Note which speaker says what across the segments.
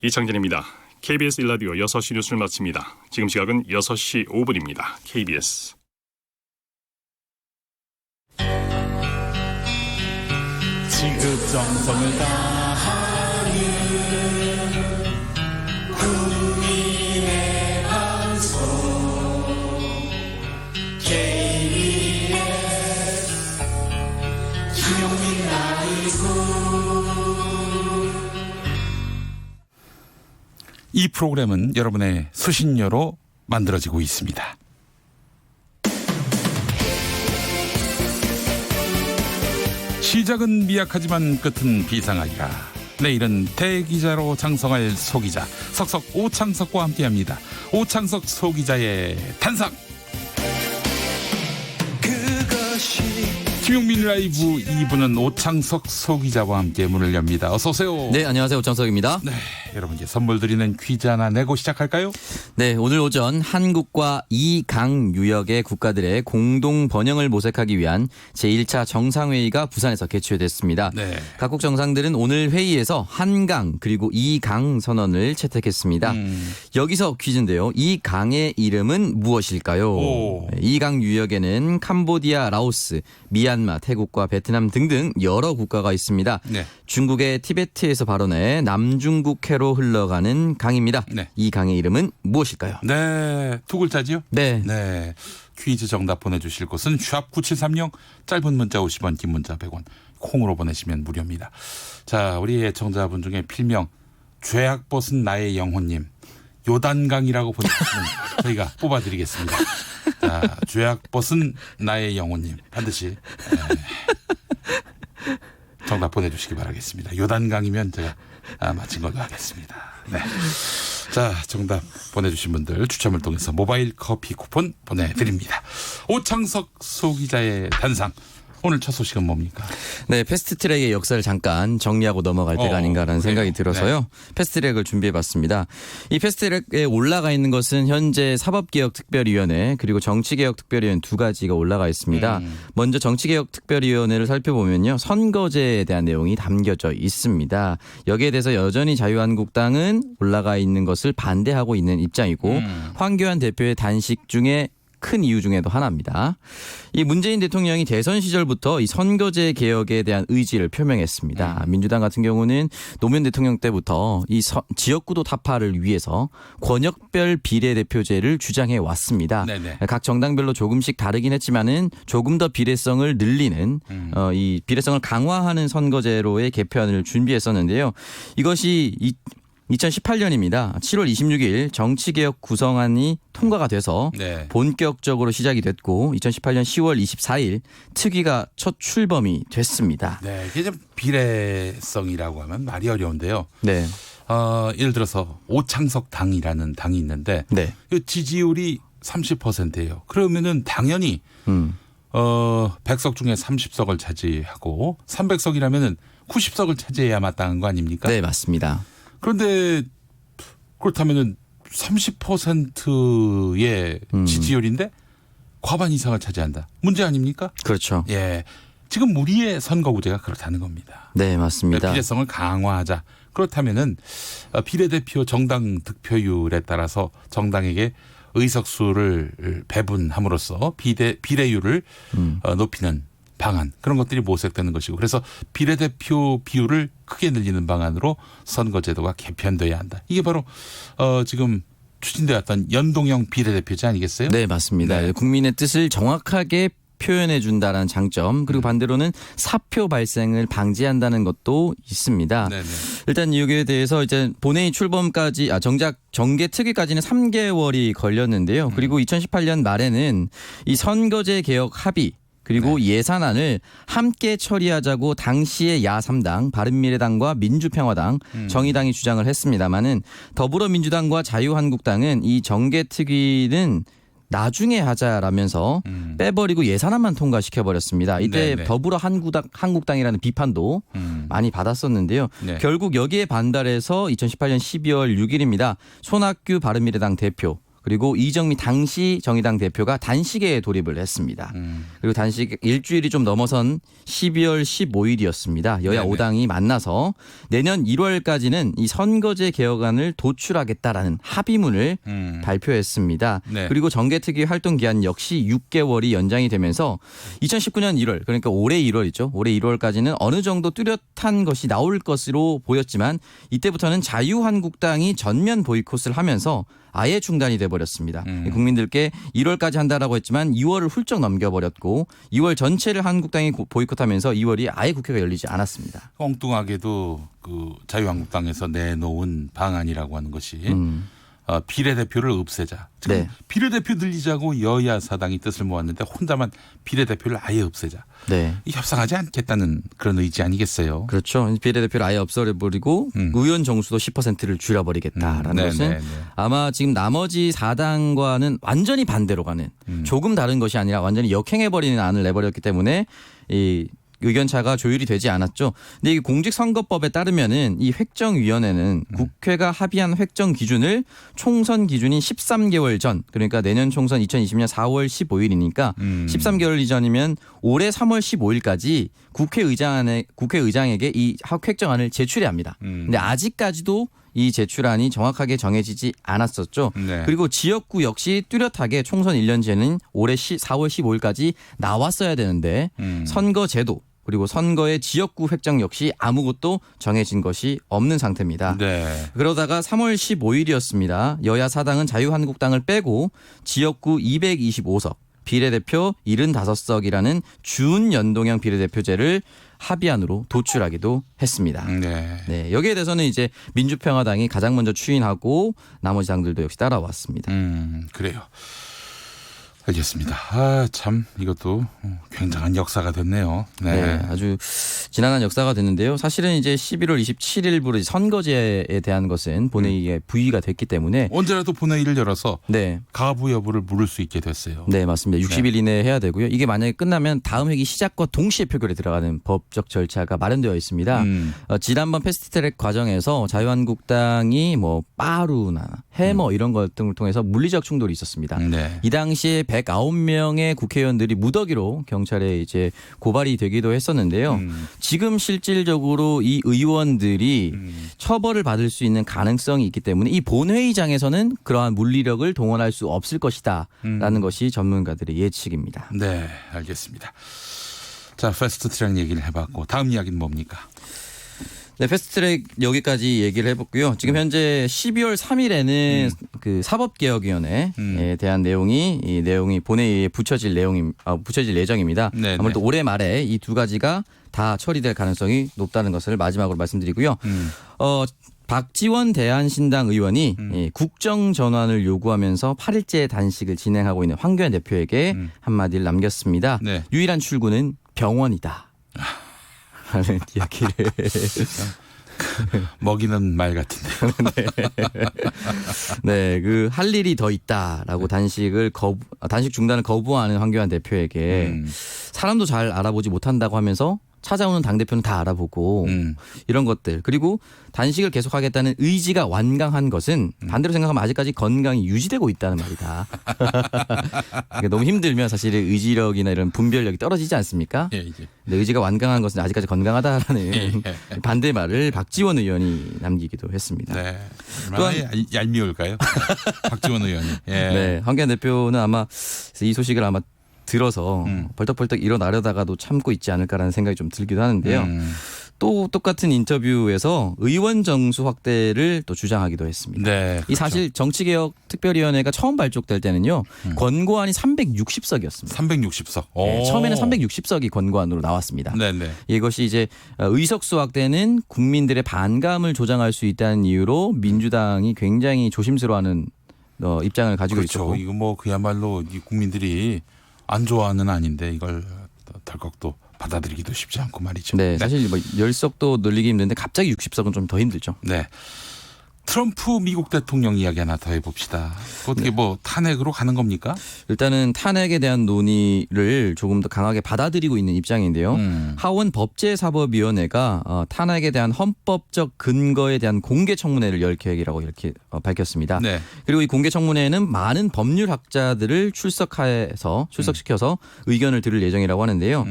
Speaker 1: 이창진입니다. KBS 1라디오 6시 뉴스를 마칩니다. 지금 시각은 6시 5분입니다. KBS.
Speaker 2: 지극 정성을 다하는 국민의 방송 KBS 김용민 라이브. 이 프로그램은 여러분의 수신료로 만들어지고 있습니다. 시작은 미약하지만 끝은 비상하리라. 내일은 대기자로 장성할 소기자 석석 오창석과 함께합니다. 오창석 소기자의 탄상. 김용민 라이브 2부는 오창석 소기자와 함께 문을 엽니다. 어서 오세요.
Speaker 3: 네, 안녕하세요. 오창석입니다.
Speaker 2: 네, 여러분께 선물 드리는 퀴즈 하나 내고 시작할까요?
Speaker 3: 네, 오늘 오전 한국과 이강 유역의 국가들의 공동 번영을 모색하기 위한 제1차 정상회의가 부산에서 개최됐습니다.
Speaker 2: 네.
Speaker 3: 각국 정상들은 오늘 회의에서 한강 그리고 이강 선언을 채택했습니다. 여기서 퀴즈인데요. 이 강의 이름은 무엇일까요? 이강 유역에는 캄보디아, 라오스, 미얀마, 태국과 베트남 등등 여러 국가가 있습니다.
Speaker 2: 네.
Speaker 3: 중국의 티베트에서 발원해 남중국해로 흘러가는 강입니다.
Speaker 2: 네.
Speaker 3: 이 강의 이름은 무엇일까요?
Speaker 2: 네, 두 글자지요?
Speaker 3: 네.
Speaker 2: 네. 퀴즈 정답 보내주실 곳은 샵9730, 짧은 문자 50원, 긴 문자 100원, 콩으로 보내시면 무료입니다. 자, 우리 애청자분 중에 필명 죄악 벗은 나의 영혼님, 요단강이라고 보내주시면 저희가 뽑아드리겠습니다. 자, 죄악 벗은 나의 영혼님 반드시 정답 보내주시기 바라겠습니다. 요단강이면 제가 맞힌 걸로 하겠습니다. 네. 자, 정답 보내주신 분들 추첨을 통해서 모바일 커피 쿠폰 보내드립니다. 오창석 소기자의 단상. 오늘 첫 소식은 뭡니까?
Speaker 3: 네, 패스트트랙의 역사를 잠깐 정리하고 넘어갈 때가 아닌가라는 생각이 들어서요.
Speaker 2: 네.
Speaker 3: 패스트트랙을 준비해봤습니다. 이 패스트트랙에 올라가 있는 것은 현재 사법개혁특별위원회 그리고 정치개혁특별위원회 두 가지가 올라가 있습니다. 먼저 정치개혁특별위원회를 살펴보면요. 선거제에 대한 내용이 담겨져 있습니다. 여기에 대해서 여전히 자유한국당은 올라가 있는 것을 반대하고 있는 입장이고 황교안 대표의 단식 중에 큰 이유 중에도 하나입니다. 이 문재인 대통령이 대선 시절부터 이 선거제 개혁에 대한 의지를 표명했습니다. 민주당 같은 경우는 노무현 대통령 때부터 이 지역구도 타파를 위해서 권역별 비례대표제를 주장해 왔습니다.
Speaker 2: 네네.
Speaker 3: 각 정당별로 조금씩 다르긴 했지만은 조금 더 비례성을 늘리는 이 비례성을 강화하는 선거제로의 개편을 준비했었는데요. 이것이 2018년입니다. 7월 26일 정치개혁 구성안이 통과가 돼서
Speaker 2: 네.
Speaker 3: 본격적으로 시작이 됐고 2018년 10월 24일 특위가 첫 출범이 됐습니다.
Speaker 2: 네, 이게 좀 비례성이라고 하면 말이 어려운데요.
Speaker 3: 네.
Speaker 2: 예를 들어서 오창석 당이라는 당이 있는데
Speaker 3: 네.
Speaker 2: 그 지지율이 30%예요. 그러면은 당연히 100석 중에 30석을 차지하고 300석이라면은 90석을 차지해야 마땅한 거 아닙니까?
Speaker 3: 네, 맞습니다.
Speaker 2: 그런데 그렇다면은 30%의 지지율인데 과반 이상을 차지한다. 문제 아닙니까?
Speaker 3: 그렇죠.
Speaker 2: 예. 지금 우리의 선거구제가 그렇다는 겁니다.
Speaker 3: 네, 맞습니다.
Speaker 2: 비례성을 강화하자. 그렇다면은 비례대표 정당 득표율에 따라서 정당에게 의석수를 배분함으로써 비례율을 높이는 방안, 그런 것들이 모색되는 것이고, 그래서 비례대표 비율을 크게 늘리는 방안으로 선거제도가 개편돼야 한다. 이게 바로 지금 추진되었던 연동형 비례대표제 아니겠어요?
Speaker 3: 네, 맞습니다.
Speaker 2: 네.
Speaker 3: 국민의 뜻을 정확하게 표현해 준다는 장점, 그리고 반대로는 사표 발생을 방지한다는 것도 있습니다.
Speaker 2: 네네.
Speaker 3: 일단 여기에 대해서 이제 본회의 출범까지 정작 정개 특위까지는 3개월이 걸렸는데요. 그리고 2018년 말에는 이 선거제 개혁 합의 그리고 예산안을 함께 처리하자고 당시의 야3당 바른미래당과 민주평화당 정의당이 주장을 했습니다마는 더불어민주당과 자유한국당은 이 정개특위는 나중에 하자라면서 빼버리고 예산안만 통과시켜버렸습니다. 이때
Speaker 2: 네네.
Speaker 3: 더불어 한국당이라는 비판도 많이 받았었는데요.
Speaker 2: 네.
Speaker 3: 결국 여기에 반달해서 2018년 12월 6일입니다. 손학규 바른미래당 대표 그리고 이정미 당시 정의당 대표가 단식에 돌입을 했습니다. 그리고 단식 일주일이 좀 넘어선 12월 15일이었습니다. 여야
Speaker 2: 네네.
Speaker 3: 5당이 만나서 내년 1월까지는 이 선거제 개혁안을 도출하겠다라는 합의문을 발표했습니다.
Speaker 2: 네.
Speaker 3: 그리고 정개특위 활동 기한 역시 6개월이 연장이 되면서 2019년 1월 그러니까 올해 1월이죠. 올해 1월까지는 어느 정도 뚜렷한 것이 나올 것으로 보였지만 이때부터는 자유한국당이 전면 보이콧을 하면서 아예 중단이 돼버렸습니다. 국민들께 1월까지 한다라고 했지만 2월을 훌쩍 넘겨버렸고 2월 전체를 한국당이 보이콧하면서 2월이 아예 국회가 열리지 않았습니다.
Speaker 2: 엉뚱하게도 그 자유한국당에서 내놓은 방안이라고 하는 것이 비례대표를 없애자. 지금
Speaker 3: 네.
Speaker 2: 비례대표 늘리자고 여야 사당이 뜻을 모았는데 혼자만 비례대표를 아예 없애자.
Speaker 3: 네.
Speaker 2: 협상하지 않겠다는 그런 의지 아니겠어요?
Speaker 3: 그렇죠. 비례대표를 아예 없애버리고 의원 정수도 10%를 줄여버리겠다라는
Speaker 2: 네,
Speaker 3: 것은
Speaker 2: 네, 네.
Speaker 3: 아마 지금 나머지 4당과는 완전히 반대로 가는 조금 다른 것이 아니라 완전히 역행해버리는 안을 내버렸기 때문에 이 의견차가 조율이 되지 않았죠. 근데 이 공직선거법에 따르면은 이 획정위원회는 국회가 합의한 획정 기준을 총선 기준인 13개월 전, 그러니까 내년 총선 2020년 4월 15일이니까 13개월 이전이면 올해 3월 15일까지 국회의장에게 이 획정안을 제출해야 합니다. 근데 아직까지도 이 제출안이 정확하게 정해지지 않았었죠.
Speaker 2: 네.
Speaker 3: 그리고 지역구 역시 뚜렷하게 총선 1년 전인 올해 4월 15일까지 나왔어야 되는데 선거제도 그리고 선거의 지역구 획정 역시 아무것도 정해진 것이 없는 상태입니다.
Speaker 2: 네.
Speaker 3: 그러다가 3월 15일이었습니다. 여야 사당은 자유한국당을 빼고 지역구 225석, 비례대표 75석이라는 준연동형 비례대표제를 합의안으로 도출하기도 했습니다.
Speaker 2: 네.
Speaker 3: 네, 여기에 대해서는 이제 민주평화당이 가장 먼저 추인하고 나머지 당들도 역시 따라왔습니다.
Speaker 2: 그래요. 알겠습니다. 아, 참 이것도 굉장한 역사가 됐네요.
Speaker 3: 네,
Speaker 2: 네.
Speaker 3: 아주 지난한 역사가 됐는데요. 사실은 이제 11월 27일부로 선거제에 대한 것은 본회의에 부의가 됐기 때문에
Speaker 2: 언제라도 본회의를 열어서
Speaker 3: 네.
Speaker 2: 가부 여부를 물을 수 있게 됐어요.
Speaker 3: 네, 맞습니다. 60일 이내에 해야 되고요. 이게 만약에 끝나면 다음 회기 시작과 동시에 표결에 들어가는 법적 절차가 마련되어 있습니다. 지난번 패스트트랙 과정에서 자유한국당이 뭐 빠루나 해머 이런 것 등을 통해서 물리적 충돌이 있었습니다.
Speaker 2: 네.
Speaker 3: 이 당시에 109명의 국회의원들이 무더기로 경찰에 이제 고발이 되기도 했었는데요. 지금 실질적으로 이 의원들이 처벌을 받을 수 있는 가능성이 있기 때문에 이 본회의장에서는 그러한 물리력을 동원할 수 없을 것이다라는 것이 전문가들의 예측입니다.
Speaker 2: 네, 알겠습니다. 자, 패스트 트랙 얘기를 해봤고 다음 이야기는 뭡니까?
Speaker 3: 네, 패스트트랙 여기까지 얘기를 해봤고요. 지금 현재 12월 3일에는 그 사법개혁위원회에 대한 이 내용이 본회의에 붙여질 예정입니다.
Speaker 2: 네네.
Speaker 3: 아무래도 올해 말에 이 두 가지가 다 처리될 가능성이 높다는 것을 마지막으로 말씀드리고요. 박지원 대한신당 의원이 국정 전환을 요구하면서 8일째 단식을 진행하고 있는 황교안 대표에게 한마디를 남겼습니다.
Speaker 2: 네.
Speaker 3: 유일한 출구는 병원이다. 하는 이야기를.
Speaker 2: 먹이는 말 같은데.
Speaker 3: 네, 그 할 일이 더 있다라고 단식 중단을 거부하는 황교안 대표에게 사람도 잘 알아보지 못한다고 하면서 찾아오는 당대표는 다 알아보고 이런 것들 그리고 단식을 계속하겠다는 의지가 완강한 것은 반대로 생각하면 아직까지 건강이 유지되고 있다는 말이다. 그러니까 너무 힘들면 사실 의지력이나 이런 분별력이 떨어지지 않습니까?
Speaker 2: 예, 예.
Speaker 3: 근데 의지가 완강한 것은 아직까지 건강하다라는 반대 말을 박지원 의원이 남기기도 했습니다.
Speaker 2: 네. 얼마나 얄미울까요? 박지원 의원이. 예.
Speaker 3: 네, 황교안 대표는 아마 이 소식을 아마 들어서 벌떡벌떡 일어나려다가도 참고 있지 않을까라는 생각이 좀 들기도 하는데요. 또 똑같은 인터뷰에서 의원 정수 확대를 또 주장하기도 했습니다.
Speaker 2: 네.
Speaker 3: 이 사실 정치개혁 특별위원회가 처음 발족될 때는요. 권고안이 360석이었습니다.
Speaker 2: 360석.
Speaker 3: 네, 처음에는 360석이 권고안으로 나왔습니다.
Speaker 2: 네네.
Speaker 3: 이것이 이제 의석수 확대는 국민들의 반감을 조장할 수 있다는 이유로 민주당이 굉장히 조심스러워하는 입장을 가지고
Speaker 2: 그렇죠.
Speaker 3: 있죠.
Speaker 2: 이거 뭐 그야말로 이 국민들이 안 좋아하는 아닌데 이걸 덜컥 또 받아들이기도 쉽지 않고 말이죠.
Speaker 3: 네, 사실 뭐 10석도 늘리기 힘든데 갑자기 60석은 좀 더 힘들죠.
Speaker 2: 네. 트럼프 미국 대통령 이야기 하나 더 해봅시다. 어떻게 뭐 탄핵으로 가는 겁니까?
Speaker 3: 일단은 탄핵에 대한 논의를 조금 더 강하게 받아들이고 있는 입장인데요. 하원 법제사법위원회가 탄핵에 대한 헌법적 근거에 대한 공개 청문회를 열 계획이라고 이렇게 밝혔습니다.
Speaker 2: 네.
Speaker 3: 그리고 이 공개 청문회에는 많은 법률학자들을 출석시켜서 의견을 들을 예정이라고 하는데요.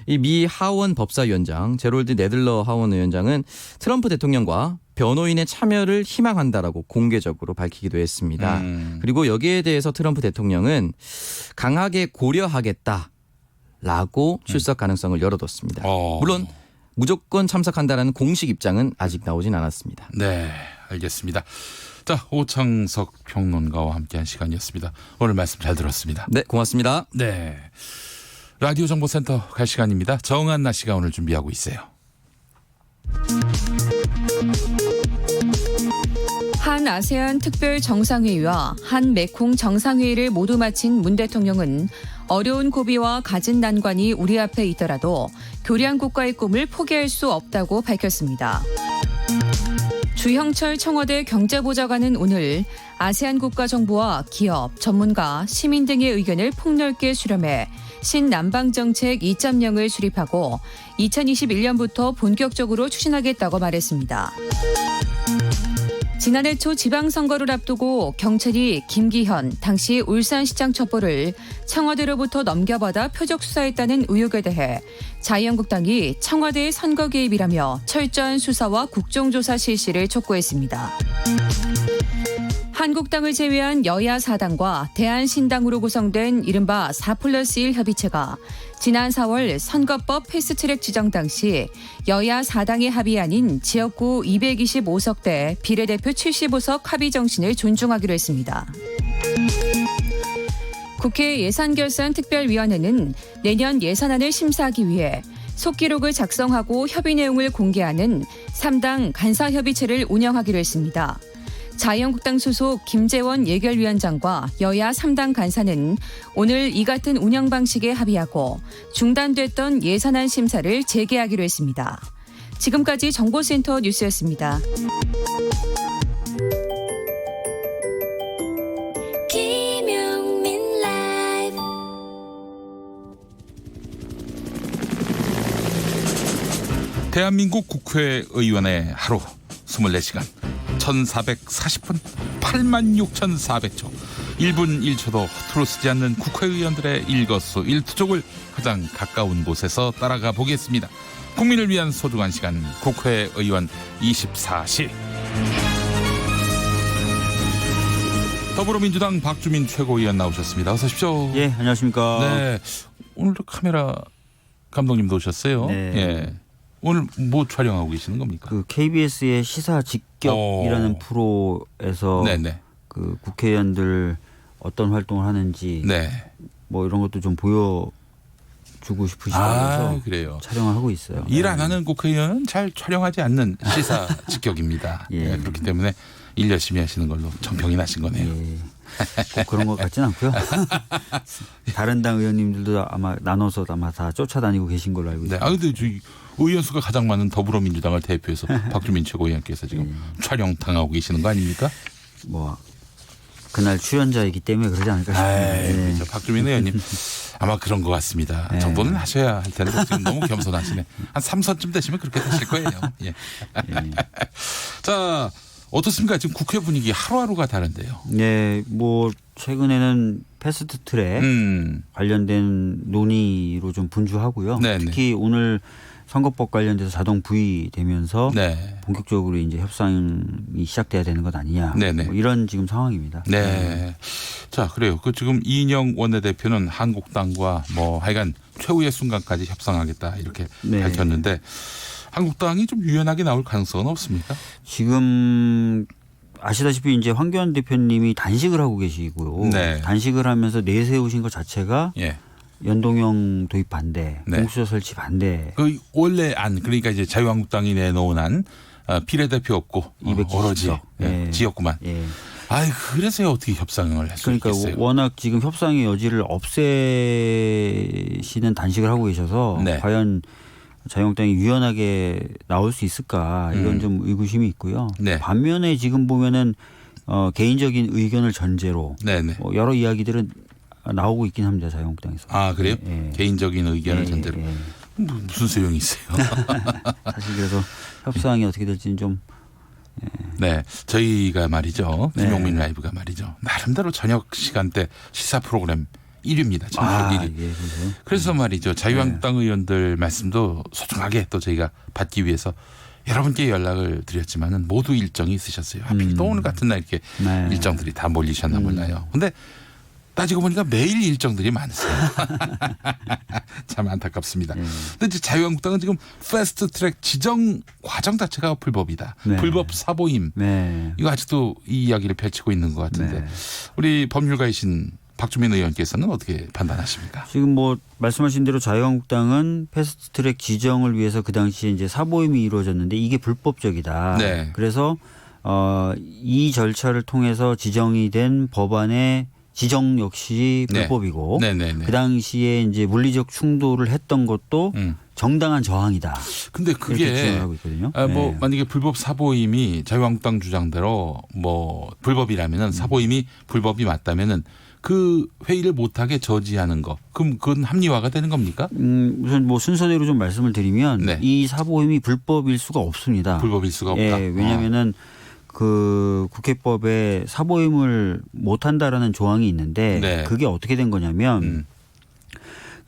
Speaker 3: 이 미 하원 법사위원장 제롤드 네들러 하원 의원장은 트럼프 대통령과 변호인의 참여를 희망한다라고 공개적으로 밝히기도 했습니다. 그리고 여기에 대해서 트럼프 대통령은 강하게 고려하겠다라고 출석 가능성을 열어뒀습니다. 물론 무조건 참석한다라는 공식 입장은 아직 나오진 않았습니다.
Speaker 2: 네, 알겠습니다. 자, 오창석 평론가와 함께한 시간이었습니다. 오늘 말씀 잘 들었습니다.
Speaker 3: 네, 고맙습니다.
Speaker 2: 네, 라디오 정보센터 갈 시간입니다. 정한나 씨가 오늘 준비하고 있어요.
Speaker 4: 한 아세안 특별 정상회의와 한 메콩 정상회의를 모두 마친 문 대통령은 어려운 고비와 갖은 난관이 우리 앞에 있더라도 교량 국가의 꿈을 포기할 수 없다고 밝혔습니다. 주형철 청와대 경제보좌관은 오늘 아세안 국가 정부와 기업, 전문가, 시민 등의 의견을 폭넓게 수렴해 신남방정책 2.0을 수립하고 2021년부터 본격적으로 추진하겠다고 말했습니다. 지난해 초 지방선거를 앞두고 경찰이 김기현 당시 울산시장 첩보를 청와대로부터 넘겨받아 표적 수사했다는 의혹에 대해 자유한국당이 청와대의 선거 개입이라며 철저한 수사와 국정조사 실시를 촉구했습니다. 한국당을 제외한 여야 4당과 대한신당으로 구성된 이른바 4+1 협의체가 지난 4월 선거법 패스트트랙 지정 당시 여야 4당의 합의안인 지역구 225석대 비례대표 75석 합의 정신을 존중하기로 했습니다. 국회 예산결산특별위원회는 내년 예산안을 심사하기 위해 속기록을 작성하고 협의 내용을 공개하는 3당 간사협의체를 운영하기로 했습니다. 자유한국당 소속 김재원 예결위원장과 여야 3당 간사는 오늘 이 같은 운영 방식에 합의하고 중단됐던 예산안 심사를 재개하기로 했습니다. 지금까지 정보센터 뉴스였습니다.
Speaker 5: 김용민 라이브
Speaker 2: 대한민국 국회의원의 하루 24시간 1440분 86,400초 1분 1초도 허투루 쓰지 않는 국회의원들의 일거수일투족을 가장 가까운 곳에서 따라가 보겠습니다. 국민을 위한 소중한 시간 국회의원 24시. 더불어민주당 박주민 최고위원 나오셨습니다. 어서 오십시오.
Speaker 6: 예, 안녕하십니까.
Speaker 2: 네, 오늘도 카메라 감독님도 오셨어요.
Speaker 6: 네.
Speaker 2: 예. 오늘 뭐 촬영하고 계시는 겁니까?
Speaker 6: 그 KBS의 시사 직격이라는 프로에서
Speaker 2: 네네.
Speaker 6: 그 국회의원들 어떤 활동을 하는지
Speaker 2: 네.
Speaker 6: 뭐 이런 것도 좀 보여주고 싶으시다고 해서
Speaker 2: 그래요.
Speaker 6: 촬영을 하고 있어요.
Speaker 2: 일 안 하는 국회의원은 잘 촬영하지 않는 시사 직격입니다.
Speaker 6: 예.
Speaker 2: 네, 그렇기 때문에 일 열심히 하시는 걸로 정평이 나신 거네요.
Speaker 6: 예. 꼭 그런 것 같진 않고요. 다른 당 의원님들도 아마 나눠서 아마 다 쫓아다니고 계신 걸로 알고
Speaker 2: 네.
Speaker 6: 있습니다.
Speaker 2: 아 근데 저희 의원 수가 가장 많은 더불어민주당을 대표해서 박주민 최고위원께서 지금 촬영 당하고 계시는 거 아닙니까?
Speaker 6: 뭐 그날 출연자이기 때문에 그러지 않을까 싶습니다. 예.
Speaker 2: 그렇죠. 박주민 의원님 아마 그런 것 같습니다.
Speaker 6: 네.
Speaker 2: 정도는 하셔야 할 텐데 지금 너무 겸손하시네. 한 3선쯤 되시면 그렇게 되실 거예요. 예.
Speaker 6: 예.
Speaker 2: 자, 어떻습니까? 지금 국회 분위기 하루하루가 다른데요.
Speaker 6: 네, 뭐 최근에는 패스트트랙 관련된 논의로 좀 분주하고요.
Speaker 2: 네네.
Speaker 6: 특히 오늘 선거법 관련돼서 자동 부의되면서
Speaker 2: 네.
Speaker 6: 본격적으로 이제 협상이 시작돼야 되는 것 아니냐.
Speaker 2: 네네.
Speaker 6: 뭐 이런 지금 상황입니다.
Speaker 2: 네. 자, 그래요. 그 지금 이인영 원내대표는 한국당과 뭐 하여간 최후의 순간까지 협상하겠다 이렇게
Speaker 6: 네.
Speaker 2: 밝혔는데 한국당이 좀 유연하게 나올 가능성은 없습니까?
Speaker 6: 지금 아시다시피 이제 황교안 대표님이 단식을 하고 계시고요.
Speaker 2: 네.
Speaker 6: 단식을 하면서 내세우신 것 자체가
Speaker 2: 예.
Speaker 6: 연동형 도입 반대,
Speaker 2: 네.
Speaker 6: 공수처 설치 반대.
Speaker 2: 그 원래 안 그러니까 이제 자유한국당이 내놓은 안 비례대표 없고
Speaker 6: 270석.
Speaker 2: 오로지
Speaker 6: 예.
Speaker 2: 지역구만.
Speaker 6: 예.
Speaker 2: 아이 그래서요 어떻게 협상을 할 수
Speaker 6: 그러니까
Speaker 2: 있겠어요?
Speaker 6: 워낙 지금 협상의 여지를 없애시는 단식을 하고 계셔서
Speaker 2: 네.
Speaker 6: 과연 자유한국당이 유연하게 나올 수 있을까 이건 좀 의구심이 있고요.
Speaker 2: 네.
Speaker 6: 반면에 지금 보면은 개인적인 의견을 전제로
Speaker 2: 네네.
Speaker 6: 여러 이야기들은 나오고 있긴 합니다. 자유한국당에서.
Speaker 2: 아 그래요?
Speaker 6: 예.
Speaker 2: 개인적인 의견을
Speaker 6: 예,
Speaker 2: 전제로
Speaker 6: 예.
Speaker 2: 무슨 소용이 있어요?
Speaker 6: 사실 그래서 협상이 어떻게 될지는 좀
Speaker 2: 네, 저희가 말이죠.
Speaker 6: 네.
Speaker 2: 김용민 라이브가 말이죠. 나름대로 저녁 시간대 시사 프로그램 1위입니다. 전국 1위.
Speaker 6: 예, 그래서
Speaker 2: 그래서 말이죠. 자유한국당 의원들 말씀도 소중하게 또 저희가 받기 위해서 여러분께 연락을 드렸지만은 모두 일정이 있으셨어요. 하필 또 오늘 같은 날 이렇게
Speaker 6: 네.
Speaker 2: 일정들이 다 몰리셨나 몰라요. 근데 따지고 보니까 매일 일정들이 많으세요. 참 안타깝습니다. 근데 이제 자유한국당은 지금 패스트 트랙 지정 과정 자체가 불법이다.
Speaker 6: 네.
Speaker 2: 불법 사보임.
Speaker 6: 네.
Speaker 2: 이거 아직도 이 이야기를 펼치고 있는 것 같은데
Speaker 6: 네.
Speaker 2: 우리 법률가이신 박주민 의원께서는 어떻게 판단하십니까?
Speaker 6: 지금 뭐 말씀하신 대로 자유한국당은 패스트트랙 지정을 위해서 그 당시에 이제 사보임이 이루어졌는데 이게 불법적이다.
Speaker 2: 네.
Speaker 6: 그래서 이 절차를 통해서 지정이 된 법안의 지정 역시
Speaker 2: 네.
Speaker 6: 불법이고
Speaker 2: 네네네.
Speaker 6: 그 당시에 이제 물리적 충돌을 했던 것도 정당한 저항이다.
Speaker 2: 근데
Speaker 6: 이렇게
Speaker 2: 그게
Speaker 6: 주장하고 있거든요.
Speaker 2: 뭐
Speaker 6: 네.
Speaker 2: 만약에 불법 사보임이 자유한국당 주장대로 뭐 불법이라면은 사보임이 불법이 맞다면은 그 회의를 못하게 저지하는 거 그럼 그건 합리화가 되는 겁니까?
Speaker 6: 우선 뭐 순서대로 좀 말씀을 드리면
Speaker 2: 네.
Speaker 6: 이 사보임이 불법일 수가 없습니다.
Speaker 2: 불법일 수가 없다.
Speaker 6: 예, 왜냐하면은 그 국회법에 사보임을 못한다라는 조항이 있는데
Speaker 2: 네.
Speaker 6: 그게 어떻게 된 거냐면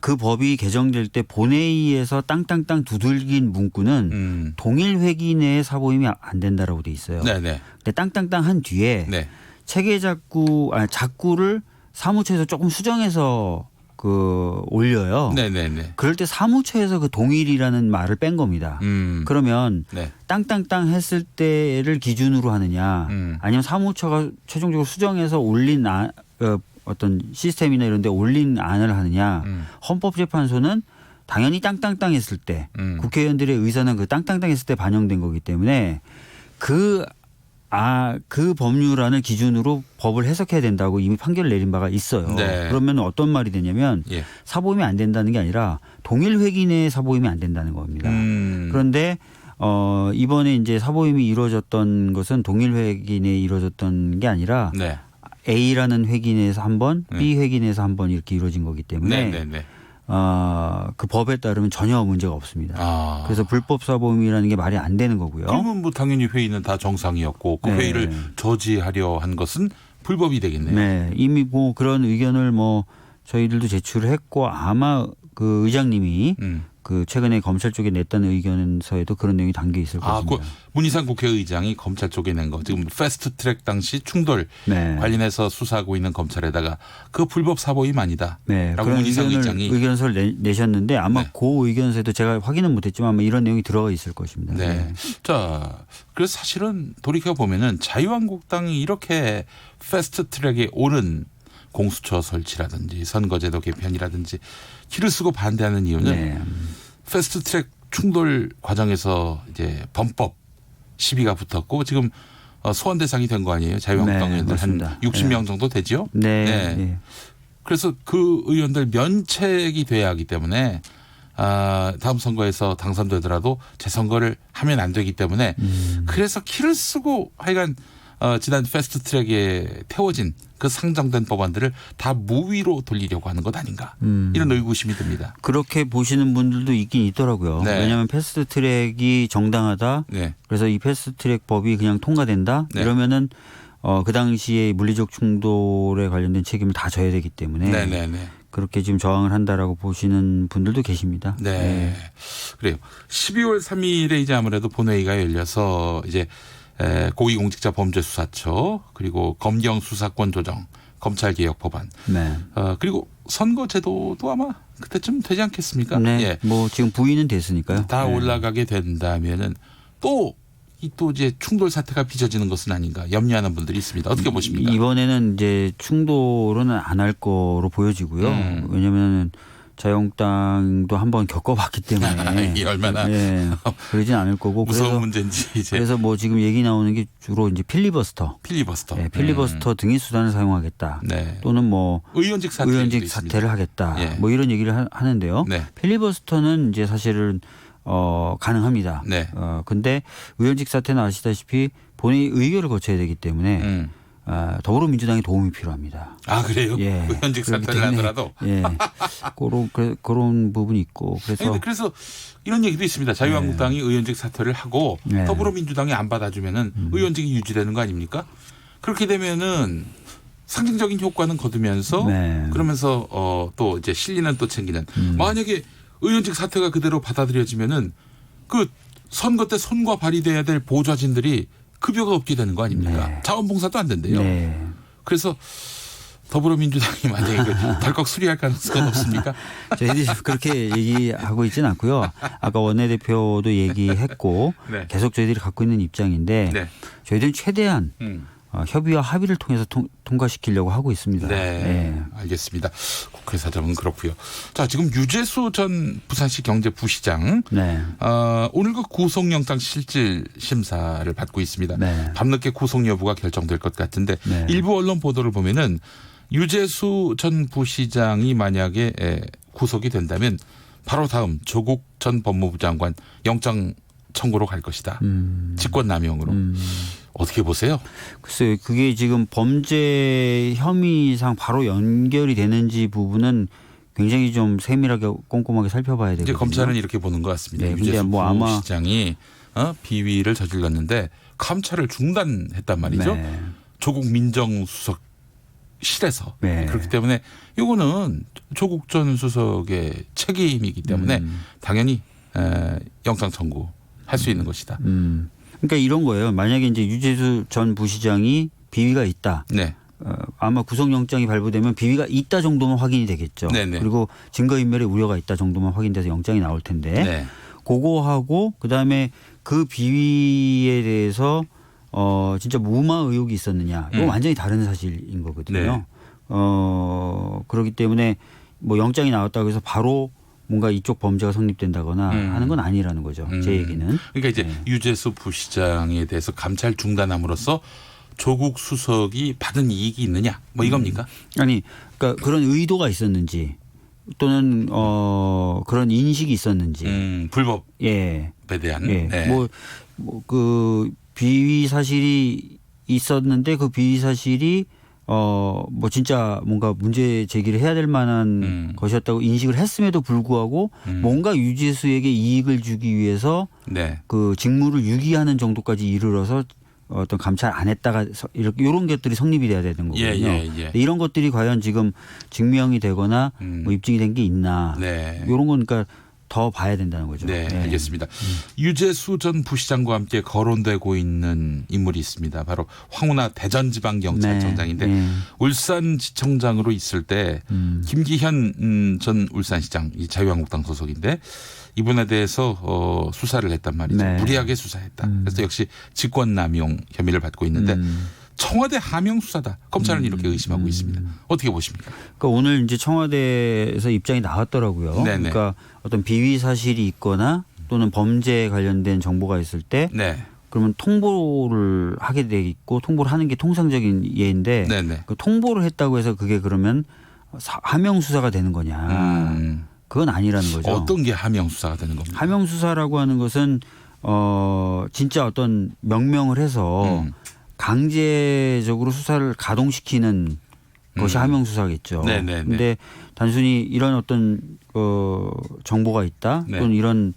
Speaker 6: 그 법이 개정될 때 본회의에서 땅땅땅 두들긴 문구는 동일 회기 내에 사보임이 안 된다라고 돼 있어요.
Speaker 2: 네네.
Speaker 6: 근데 땅땅땅 한 뒤에
Speaker 2: 네.
Speaker 6: 체계 작구를 사무처에서 조금 수정해서 그 올려요.
Speaker 2: 네네네.
Speaker 6: 그럴 때 사무처에서 그 동일이라는 말을 뺀 겁니다. 그러면
Speaker 2: 네.
Speaker 6: 땅땅땅 했을 때를 기준으로 하느냐 아니면 사무처가 최종적으로 수정해서 올린 어떤 시스템이나 이런 데 올린 안을 하느냐 헌법재판소는 당연히 땅땅땅 했을 때 국회의원들의 의사는 그 땅땅땅 했을 때 반영된 거기 때문에 그 법률안을 기준으로 법을 해석해야 된다고 이미 판결을 내린 바가 있어요.
Speaker 2: 네.
Speaker 6: 그러면 어떤 말이 되냐면
Speaker 2: 예.
Speaker 6: 사보임이 안 된다는 게 아니라 동일 회기 내에 사보임이 안 된다는 겁니다. 그런데 이번에 이제 사보임이 이루어졌던 것은 동일 회기 내에 이루어졌던 게 아니라
Speaker 2: 네.
Speaker 6: A라는 회기 내에서 한 번, B 회기 내에서 한 번 이렇게 이루어진 거기 때문에
Speaker 2: 네네네.
Speaker 6: 그 법에 따르면 전혀 문제가 없습니다.
Speaker 2: 아.
Speaker 6: 그래서 불법 사보임이라는 게 말이 안 되는 거고요.
Speaker 2: 그러면 뭐 당연히 회의는 다 정상이었고 그
Speaker 6: 네.
Speaker 2: 회의를 저지하려 한 것은 불법이 되겠네요.
Speaker 6: 네, 이미 뭐 그런 의견을 뭐 저희들도 제출을 했고 아마 그 의장님이 그 최근에 검찰 쪽에 냈다는 의견서에도 그런 내용이 담겨 있을 것입니다.
Speaker 2: 문희상 국회의장이 검찰 쪽에 낸 거 지금 패스트트랙 당시 충돌
Speaker 6: 네.
Speaker 2: 관련해서 수사하고 있는 검찰에다가 그 불법 사보임 아니다라고
Speaker 6: 네, 그런
Speaker 2: 문희상 의장이
Speaker 6: 의견서를 내셨는데 아마
Speaker 2: 네.
Speaker 6: 그 의견서에도 제가 확인은 못했지만 아마 이런 내용이 들어가 있을 것입니다.
Speaker 2: 네. 자, 그래서 사실은 돌이켜 보면은 자유한국당이 이렇게 패스트트랙에 오른 공수처 설치라든지 선거제도 개편이라든지 키를 쓰고 반대하는 이유는
Speaker 6: 네.
Speaker 2: 패스트트랙 충돌 과정에서 이제 범법 시비가 붙었고 지금 소환 대상이 된 거 아니에요? 자유한국당
Speaker 6: 네,
Speaker 2: 의원들 한
Speaker 6: 맞습니다.
Speaker 2: 60명 정도 되죠?
Speaker 6: 네.
Speaker 2: 네.
Speaker 6: 네.
Speaker 2: 그래서 그 의원들 면책이 돼야 하기 때문에 다음 선거에서 당선되더라도 재선거를 하면 안 되기 때문에 그래서 키를 쓰고 하여간 지난 패스트트랙에 태워진 그 상정된 법안들을 다 무위로 돌리려고 하는 것 아닌가 이런 의구심이 듭니다.
Speaker 6: 그렇게 보시는 분들도 있긴 있더라고요.
Speaker 2: 네.
Speaker 6: 왜냐하면 패스트트랙이 정당하다.
Speaker 2: 네.
Speaker 6: 그래서 이 패스트트랙 법이 그냥 통과된다.
Speaker 2: 네.
Speaker 6: 이러면은 그 당시에 물리적 충돌에 관련된 책임을 다 져야 되기 때문에
Speaker 2: 네네네.
Speaker 6: 그렇게 지금 저항을 한다라고 보시는 분들도 계십니다.
Speaker 2: 네. 그래요. 12월 3일에 이제 아무래도 본회의가 열려서 이제 고위공직자 범죄수사처 그리고 검경 수사권 조정 검찰개혁 법안
Speaker 6: 네.
Speaker 2: 그리고 선거제도도 아마 그때쯤 되지 않겠습니까?
Speaker 6: 네.
Speaker 2: 예.
Speaker 6: 뭐 지금 부의는 됐으니까요.
Speaker 2: 다
Speaker 6: 네.
Speaker 2: 올라가게 된다면은 또 이제 충돌 사태가 빚어지는 것은 아닌가 염려하는 분들이 있습니다. 어떻게 보십니까?
Speaker 6: 이번에는 이제 충돌은 안 할 거로 보여지고요. 왜냐하면 자유한국당도 한번 겪어봤기 때문에
Speaker 2: 이게 얼마나
Speaker 6: 그러진 않을 거고
Speaker 2: 무서운 문제인지 이제
Speaker 6: 그래서 뭐 지금 얘기 나오는 게 주로 이제 필리버스터
Speaker 2: 필리버스터
Speaker 6: 필리버스터 등의 수단을 사용하겠다.
Speaker 2: 네.
Speaker 6: 또는 뭐
Speaker 2: 의원직
Speaker 6: 사퇴를 하겠다.
Speaker 2: 예.
Speaker 6: 뭐 이런 얘기를 하는데요.
Speaker 2: 네.
Speaker 6: 필리버스터는 이제 사실은 가능합니다.
Speaker 2: 네.
Speaker 6: 근데 의원직 사퇴는 아시다시피 본회의 의결을 거쳐야 되기 때문에 더불어민주당의 도움이 필요합니다.
Speaker 2: 아 그래요?
Speaker 6: 예.
Speaker 2: 의원직
Speaker 6: 그렇기
Speaker 2: 사퇴를
Speaker 6: 때문에,
Speaker 2: 하더라도.
Speaker 6: 예. 그런 부분이 있고
Speaker 2: 아니, 그래서 이런 얘기도 있습니다. 자유한국당이
Speaker 6: 네.
Speaker 2: 의원직 사퇴를 하고
Speaker 6: 네.
Speaker 2: 더불어민주당이 안 받아주면은 의원직이 유지되는 거 아닙니까? 그렇게 되면은 상징적인 효과는 거두면서
Speaker 6: 네.
Speaker 2: 그러면서 또 이제 실리는 또 챙기는. 만약에 의원직 사퇴가 그대로 받아들여지면은 그 선거 때 손과 발이 돼야 될 보좌진들이 급여가 없게 되는 거 아닙니까?
Speaker 6: 네.
Speaker 2: 자원봉사도 안 된대요.
Speaker 6: 네.
Speaker 2: 그래서 더불어민주당이 만약에 덜컥 수리할 가능성은 없습니까?
Speaker 6: 저희들이 그렇게 얘기하고 있지는 않고요. 아까 원내대표도 얘기했고
Speaker 2: 네.
Speaker 6: 계속 저희들이 갖고 있는 입장인데
Speaker 2: 네.
Speaker 6: 저희들은 최대한 협의와 합의를 통해서 통과시키려고 하고 있습니다.
Speaker 2: 네, 알겠습니다. 국회 사정은 그렇고요. 자, 지금 유재수 전 부산시 경제부시장
Speaker 6: 네.
Speaker 2: 오늘 그 구속영장 실질 심사를 받고 있습니다.
Speaker 6: 네.
Speaker 2: 밤늦게 구속 여부가 결정될 것 같은데
Speaker 6: 네.
Speaker 2: 일부 언론 보도를 보면은 유재수 전 부시장이 만약에 구속이 된다면 바로 다음 조국 전 법무부 장관 영장 청구로 갈 것이다. 직권남용으로. 어떻게 보세요?
Speaker 6: 글쎄요. 그게 지금 범죄 혐의상 바로 연결이 되는지 부분은 굉장히 좀 세밀하게 꼼꼼하게 살펴봐야 되거든요.
Speaker 2: 이제 검찰은 이렇게 보는 것 같습니다.
Speaker 6: 네, 근데
Speaker 2: 유재수
Speaker 6: 뭐 아마
Speaker 2: 부시장이 비위를 저질렀는데 감찰을 중단했단 말이죠.
Speaker 6: 네.
Speaker 2: 조국 민정수석실에서.
Speaker 6: 네.
Speaker 2: 그렇기 때문에 이거는 조국 전 수석의 책임이기 때문에 당연히 영장 청구할 수 있는 것이다.
Speaker 6: 그러니까 이런 거예요. 만약에 이제 유재수 전 부시장이 비위가 있다.
Speaker 2: 네.
Speaker 6: 아마 구속영장이 발부되면 비위가 있다 정도만 확인이 되겠죠.
Speaker 2: 네네.
Speaker 6: 그리고 증거인멸의 우려가 있다 정도만 확인돼서 영장이 나올 텐데
Speaker 2: 네.
Speaker 6: 그거하고 그다음에 그 비위에 대해서 진짜 무마 의혹이 있었느냐. 이건 완전히 다른 사실인 거거든요.
Speaker 2: 네.
Speaker 6: 그렇기 때문에 뭐 영장이 나왔다고 해서 바로 뭔가 이쪽 범죄가 성립된다거나 하는 건 아니라는 거죠. 제 얘기는.
Speaker 2: 그러니까 이제 유재수 부시장에 대해서 감찰 중단함으로써 조국 수석이 받은 이익이 있느냐 뭐 이겁니까?
Speaker 6: 아니 그러니까 그런 의도가 있었는지 또는 그런 인식이 있었는지.
Speaker 2: 불법에
Speaker 6: 예.
Speaker 2: 대한.
Speaker 6: 예.
Speaker 2: 네.
Speaker 6: 뭐 그 비위 사실이 있었는데 그 비위 사실이 뭐 진짜 뭔가 문제 제기를 해야 될 만한 것이었다고 인식을 했음에도 불구하고 뭔가 유재수에게 이익을 주기 위해서
Speaker 2: 네.
Speaker 6: 그 직무를 유기하는 정도까지 이르러서 어떤 감찰 안 했다가 이렇게 이런 것들이 성립이 돼야 되는 거거든요.
Speaker 2: 예.
Speaker 6: 이런 것들이 과연 지금 증명이 되거나 뭐 입증이 된 게 있나
Speaker 2: 네.
Speaker 6: 이런 건 그러니까 더 봐야 된다는 거죠.
Speaker 2: 네, 알겠습니다. 유재수 전 부시장과 함께 거론되고 있는 인물이 있습니다. 바로 황운하 대전지방경찰청장인데
Speaker 6: 네.
Speaker 2: 울산지청장으로 있을 때 김기현 전 울산시장, 이 자유한국당 소속인데 이분에 대해서 수사를 했단 말이죠.
Speaker 6: 네.
Speaker 2: 무리하게 수사했다. 그래서 역시 직권남용 혐의를 받고 있는데 청와대 하명 수사다. 검찰은 이렇게 의심하고 있습니다. 어떻게 보십니까?
Speaker 6: 그러니까 오늘 이제 청와대에서 입장이 나왔더라고요.
Speaker 2: 네네.
Speaker 6: 그러니까 어떤 비위 사실이 있거나 또는 범죄에 관련된 정보가 있을 때
Speaker 2: 네.
Speaker 6: 그러면 통보를 하게 돼 있고 통보를 하는 게 통상적인 예인데
Speaker 2: 네네.
Speaker 6: 그 통보를 했다고 해서 그게 그러면 하명 수사가 되는 거냐? 그건 아니라는 거죠.
Speaker 2: 어떤 게 하명 수사가 되는 겁니까?
Speaker 6: 하명 수사라고 하는 것은 진짜 어떤 명명을 해서 강제적으로 수사를 가동시키는 것이 하명 수사겠죠.
Speaker 2: 네네네.
Speaker 6: 그런데 단순히 이런 어떤 정보가 있다
Speaker 2: 네.
Speaker 6: 또는 이런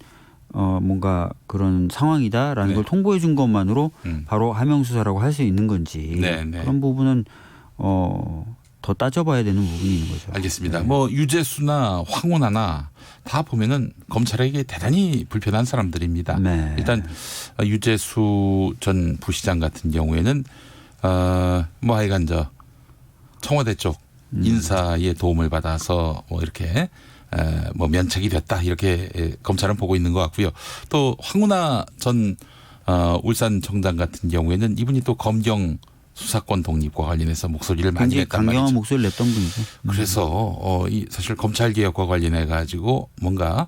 Speaker 6: 뭔가 그런 상황이다라는
Speaker 2: 네.
Speaker 6: 걸 통보해 준 것만으로 바로 하명 수사라고 할 수 있는 건지
Speaker 2: 네네.
Speaker 6: 그런 부분은 더 따져봐야 되는 부분이 있는 거죠.
Speaker 2: 알겠습니다. 뭐 유재수나 황운하나 다 보면은 검찰에게 대단히 불편한 사람들입니다.
Speaker 6: 네.
Speaker 2: 일단 유재수 전 부시장 같은 경우에는 뭐 하여간 청와대 쪽 인사의 도움을 받아서 뭐 이렇게 뭐 면책이 됐다 이렇게 검찰은 보고 있는 것 같고요. 또 황운하 전 울산청장 같은 경우에는 이분이 또 검경 수사권 독립과 관련해서 목소리를 많이
Speaker 6: 굉장히
Speaker 2: 냈단
Speaker 6: 강경한
Speaker 2: 말이죠.
Speaker 6: 목소리를 냈던 분이죠.
Speaker 2: 그래서 이 사실 검찰 개혁과 관련해 가지고 뭔가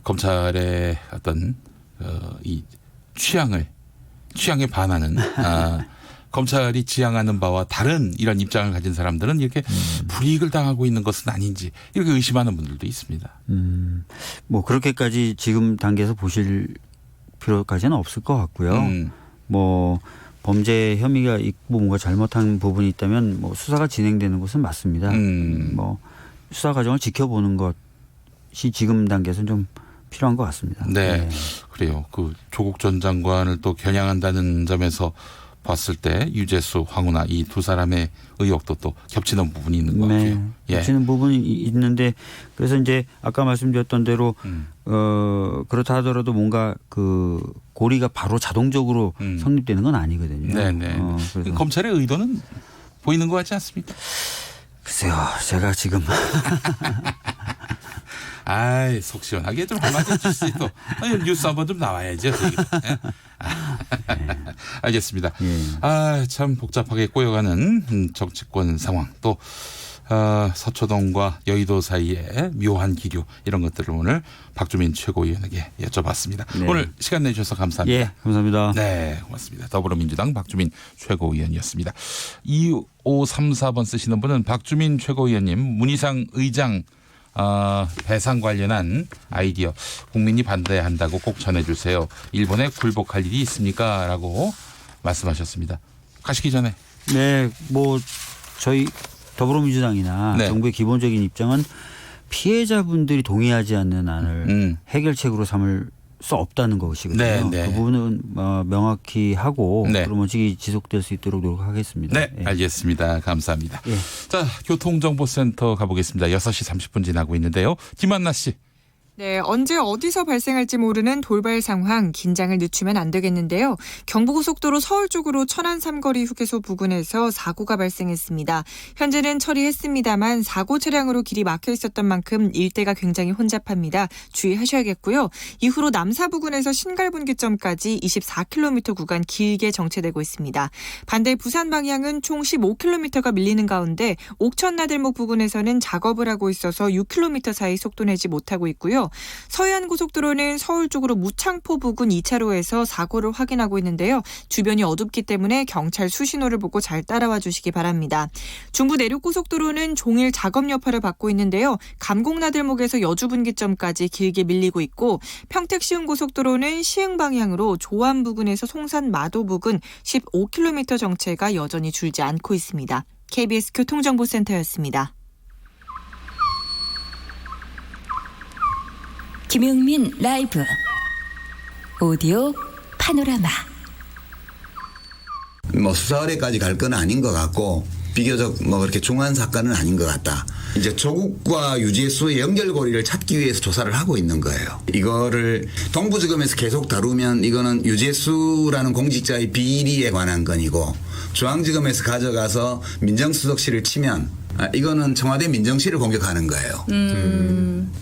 Speaker 2: 검찰의 어떤 이 취향에 반하는 검찰이 지향하는 바와 다른 이런 입장을 가진 사람들은 이렇게 불이익을 당하고 있는 것은 아닌지 이렇게 의심하는 분들도 있습니다.
Speaker 6: 뭐 그렇게까지 지금 단계에서 보실 필요까지는 없을 것 같고요. 뭐 범죄 혐의가 있고 뭔가 잘못한 부분이 있다면 뭐 수사가 진행되는 것은 맞습니다. 뭐 수사 과정을 지켜보는 것이 지금 단계에서는 좀 필요한 것 같습니다.
Speaker 2: 네. 그래요. 그 조국 전 장관을 또 겨냥한다는 점에서 봤을 때 유재수, 황운하 이 두 사람의 의혹도 또 겹치는 부분이 있는 것 같아요. 예.
Speaker 6: 겹치는 부분이 있는데 그래서 이제 아까 말씀드렸던 대로 그렇다 하더라도 뭔가 그 고리가 바로 자동적으로 성립되는 건 아니거든요.
Speaker 2: 네네.
Speaker 6: 그래서
Speaker 2: 검찰의 의도는 보이는 것 같지 않습니까?
Speaker 6: 글쎄요, 제가 지금
Speaker 2: 아이, 속 시원하게 좀 한마디 해주시지 또. 뉴스 한번 좀 나와야죠. 알겠습니다. 아, 참 복잡하게 꼬여가는 정치권 상황 또 서초동과 여의도 사이에 묘한 기류 이런 것들을 오늘 박주민 최고위원에게 여쭤봤습니다.
Speaker 6: 네.
Speaker 2: 오늘 시간 내주셔서 감사합니다.
Speaker 6: 예, 감사합니다.
Speaker 2: 네, 고맙습니다. 더불어민주당 박주민 최고위원이었습니다. 2534번 쓰시는 분은 박주민 최고위원님 문희상 의장 배상 관련한 아이디어 국민이 반대한다고 꼭 전해주세요. 일본에 굴복할 일이 있습니까? 라고 말씀하셨습니다. 가시기 전에.
Speaker 6: 네, 뭐 저희 더불어민주당이나
Speaker 2: 네.
Speaker 6: 정부의 기본적인 입장은 피해자분들이 동의하지 않는 안을 해결책으로 삼을 수 없다는 것이거든요.
Speaker 2: 네, 네.
Speaker 6: 그 부분은 명확히 하고
Speaker 2: 네.
Speaker 6: 그런 원칙이 지속될 수 있도록 노력하겠습니다.
Speaker 2: 네,
Speaker 6: 예.
Speaker 2: 알겠습니다. 감사합니다.
Speaker 6: 예.
Speaker 2: 자, 교통정보센터 가보겠습니다. 6시 30분 지나고 있는데요. 김한나 씨.
Speaker 5: 네, 언제 어디서 발생할지 모르는 돌발 상황, 긴장을 늦추면 안 되겠는데요. 경부고속도로 서울 쪽으로 천안 삼거리 휴게소 부근에서 사고가 발생했습니다. 현재는 처리했습니다만 사고 차량으로 길이 막혀 있었던 만큼 일대가 굉장히 혼잡합니다. 주의하셔야겠고요. 이후로 남사 부근에서 신갈분기점까지 24km 구간 길게 정체되고 있습니다. 반대 부산 방향은 총 15km가 밀리는 가운데 옥천 나들목 부근에서는 작업을 하고 있어서 6km 사이 속도 내지 못하고 있고요. 서해안고속도로는 서울 쪽으로 무창포 부근 2차로에서 사고를 확인하고 있는데요. 주변이 어둡기 때문에 경찰 수신호를 보고 잘 따라와 주시기 바랍니다. 중부 내륙고속도로는 종일 작업 여파를 받고 있는데요. 감곡나들목에서 여주분기점까지 길게 밀리고 있고 평택시흥고속도로는 시흥 방향으로 조암 부근에서 송산 마도 부근 15km 정체가 여전히 줄지 않고 있습니다. KBS 교통정보센터였습니다.
Speaker 7: 김용민 라이브 오디오 파노라마.
Speaker 8: 뭐 수사 의뢰까지 갈 건 아닌 것 같고 비교적 뭐 그렇게 중요한 사건은 아닌 것 같다. 이제 조국과 유재수의 연결고리를 찾기 위해서 조사를 하고 있는 거예요. 이거를 동부지검에서 계속 다루면 이거는 유재수라는 공직자의 비리에 관한 건이고 중앙지검에서 가져가서 민정수석실을 치면 이거는 청와대 민정실을 공격하는 거예요.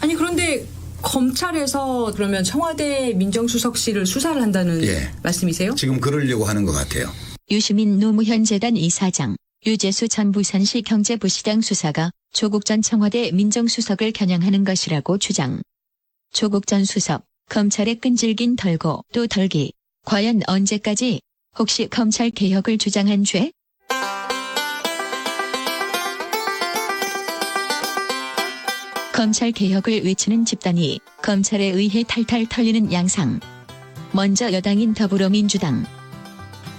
Speaker 9: 아니 그런데 검찰에서 그러면 청와대 민정수석실을 수사를 한다는
Speaker 8: 예.
Speaker 9: 말씀이세요?
Speaker 8: 지금 그러려고 하는 것 같아요.
Speaker 7: 유시민 노무현 재단 이사장, 유재수 전 부산시 경제부시장 수사가 조국 전 청와대 민정수석을 겨냥하는 것이라고 주장. 조국 전 수석, 검찰의 끈질긴 덜고 또 덜기. 과연 언제까지? 혹시 검찰 개혁을 주장한 죄? 검찰 개혁을 외치는 집단이 검찰에 의해 탈탈 털리는 양상. 먼저 여당인 더불어민주당.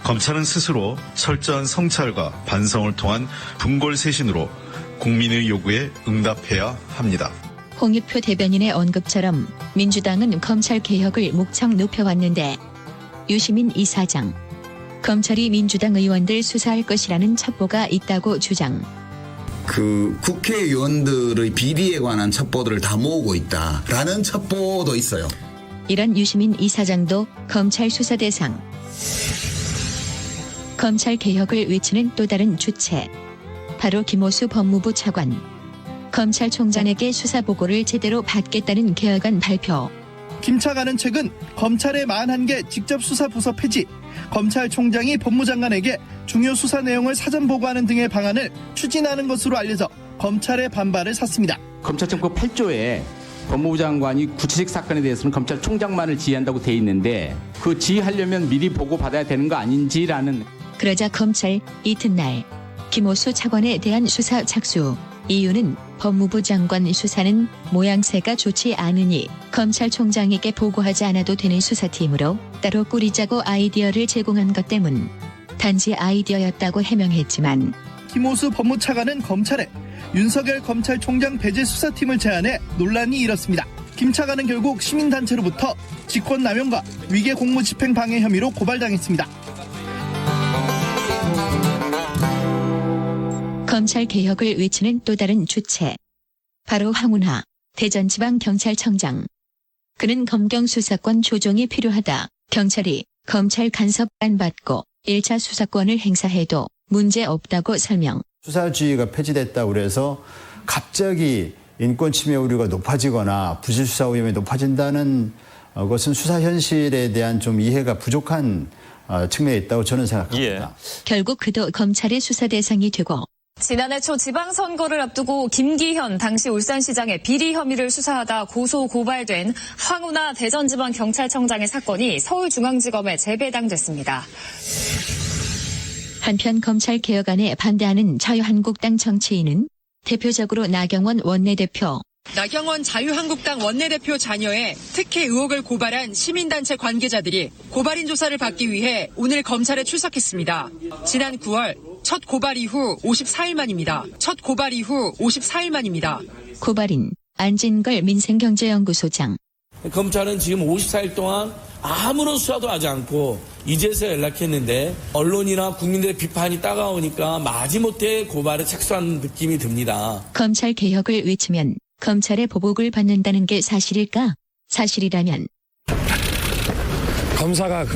Speaker 10: 검찰은 스스로 철저한 성찰과 반성을 통한 분골쇄신으로 국민의 요구에 응답해야 합니다.
Speaker 7: 홍익표 대변인의 언급처럼 민주당은 검찰 개혁을 목청 높여왔는데 유시민 이사장. 검찰이 민주당 의원들 수사할 것이라는 첩보가 있다고 주장.
Speaker 8: 그 국회의원들의 비리에 관한 첩보들을 다 모으고 있다라는 첩보도 있어요.
Speaker 7: 이런 유시민 이사장도 검찰 수사 대상. 검찰 개혁을 외치는 또 다른 주체. 바로 김오수 법무부 차관. 검찰총장에게 수사 보고를 제대로 받겠다는 개혁안 발표.
Speaker 11: 김 차관은 최근 검찰의 41개 직접 수사 부서 폐지, 검찰총장이 법무장관에게 중요 수사 내용을 사전 보고하는 등의 방안을 추진하는 것으로 알려져 검찰의 반발을 샀습니다.
Speaker 12: 검찰청법 8조에 법무부 장관이 구체적 사건에 대해서는 검찰총장만을 지휘한다고 돼 있는데 그 지휘하려면 미리 보고받아야 되는 거 아닌지라는.
Speaker 7: 그러자 검찰 이튿날 김오수 차관에 대한 수사 착수. 이유는 법무부 장관 수사는 모양새가 좋지 않으니 검찰총장에게 보고하지 않아도 되는 수사팀으로 따로 꾸리자고 아이디어를 제공한 것 때문. 단지 아이디어였다고 해명했지만
Speaker 11: 김호수 법무차관은 검찰에 윤석열 검찰총장 배제 수사팀을 제안해 논란이 일었습니다. 김 차관은 결국 시민단체로부터 직권남용과 위계 공무집행 방해 혐의로 고발당했습니다.
Speaker 7: 검찰 개혁을 외치는 또 다른 주체. 바로 황운하 대전지방경찰청장. 그는 검경 수사권 조정이 필요하다. 경찰이 검찰 간섭안 받고 1차 수사권을 행사해도 문제 없다고 설명.
Speaker 13: 수사주의가 폐지됐다고 그래서 갑자기 인권 침해 우려가 높아지거나 부실수사 위험이 높아진다는 것은 수사 현실에 대한 좀 이해가 부족한 측면이 있다고 저는 생각합니다.
Speaker 7: 결국 그도 검찰의 수사 대상이 되고
Speaker 14: 지난해 초 지방선거를 앞두고 김기현 당시 울산시장의 비리 혐의를 수사하다 고소 고발된 황운하 대전지방경찰청장의 사건이 서울중앙지검에 재배당됐습니다.
Speaker 7: 한편 검찰 개혁안에 반대하는 자유한국당 정치인은 대표적으로 나경원 원내대표.
Speaker 15: 나경원 자유한국당 원내대표 자녀의 특혜 의혹을 고발한 시민단체 관계자들이 고발인 조사를 받기 위해 오늘 검찰에 출석했습니다. 지난 9월 첫 고발 이후 54일 만입니다.
Speaker 7: 고발인 안진걸 민생경제연구소장.
Speaker 16: 검찰은 지금 54일 동안 아무런 수사도 하지 않고 이제서 연락했는데 언론이나 국민들의 비판이 따가우니까 마지못해 고발에 착수한 느낌이 듭니다.
Speaker 7: 검찰 개혁을 외치면 검찰의 보복을 받는다는 게 사실일까? 사실이라면
Speaker 17: 검사가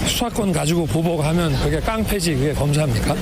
Speaker 17: 수사권 가지고 보복하면 그게 깡패지 그게 검사입니까?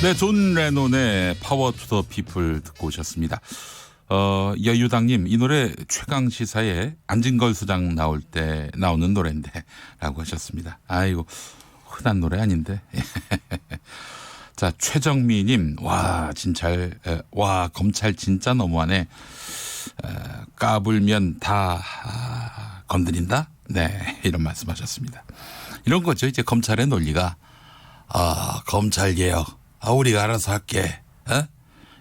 Speaker 2: 네, 존 레논의 파워 투 더 피플 듣고 오셨습니다. 여유당님, 이 노래 최강시사에 안진걸 수장 나올 때 나오는 노래인데 라고 하셨습니다. 아이고, 흔한 노래 아닌데. 자, 최정미님, 검찰 진짜 너무하네. 까불면 다 건드린다? 네, 이런 말씀하셨습니다. 이런 거죠. 이제 검찰의 논리가 검찰 개혁. 우리가 알아서 할게.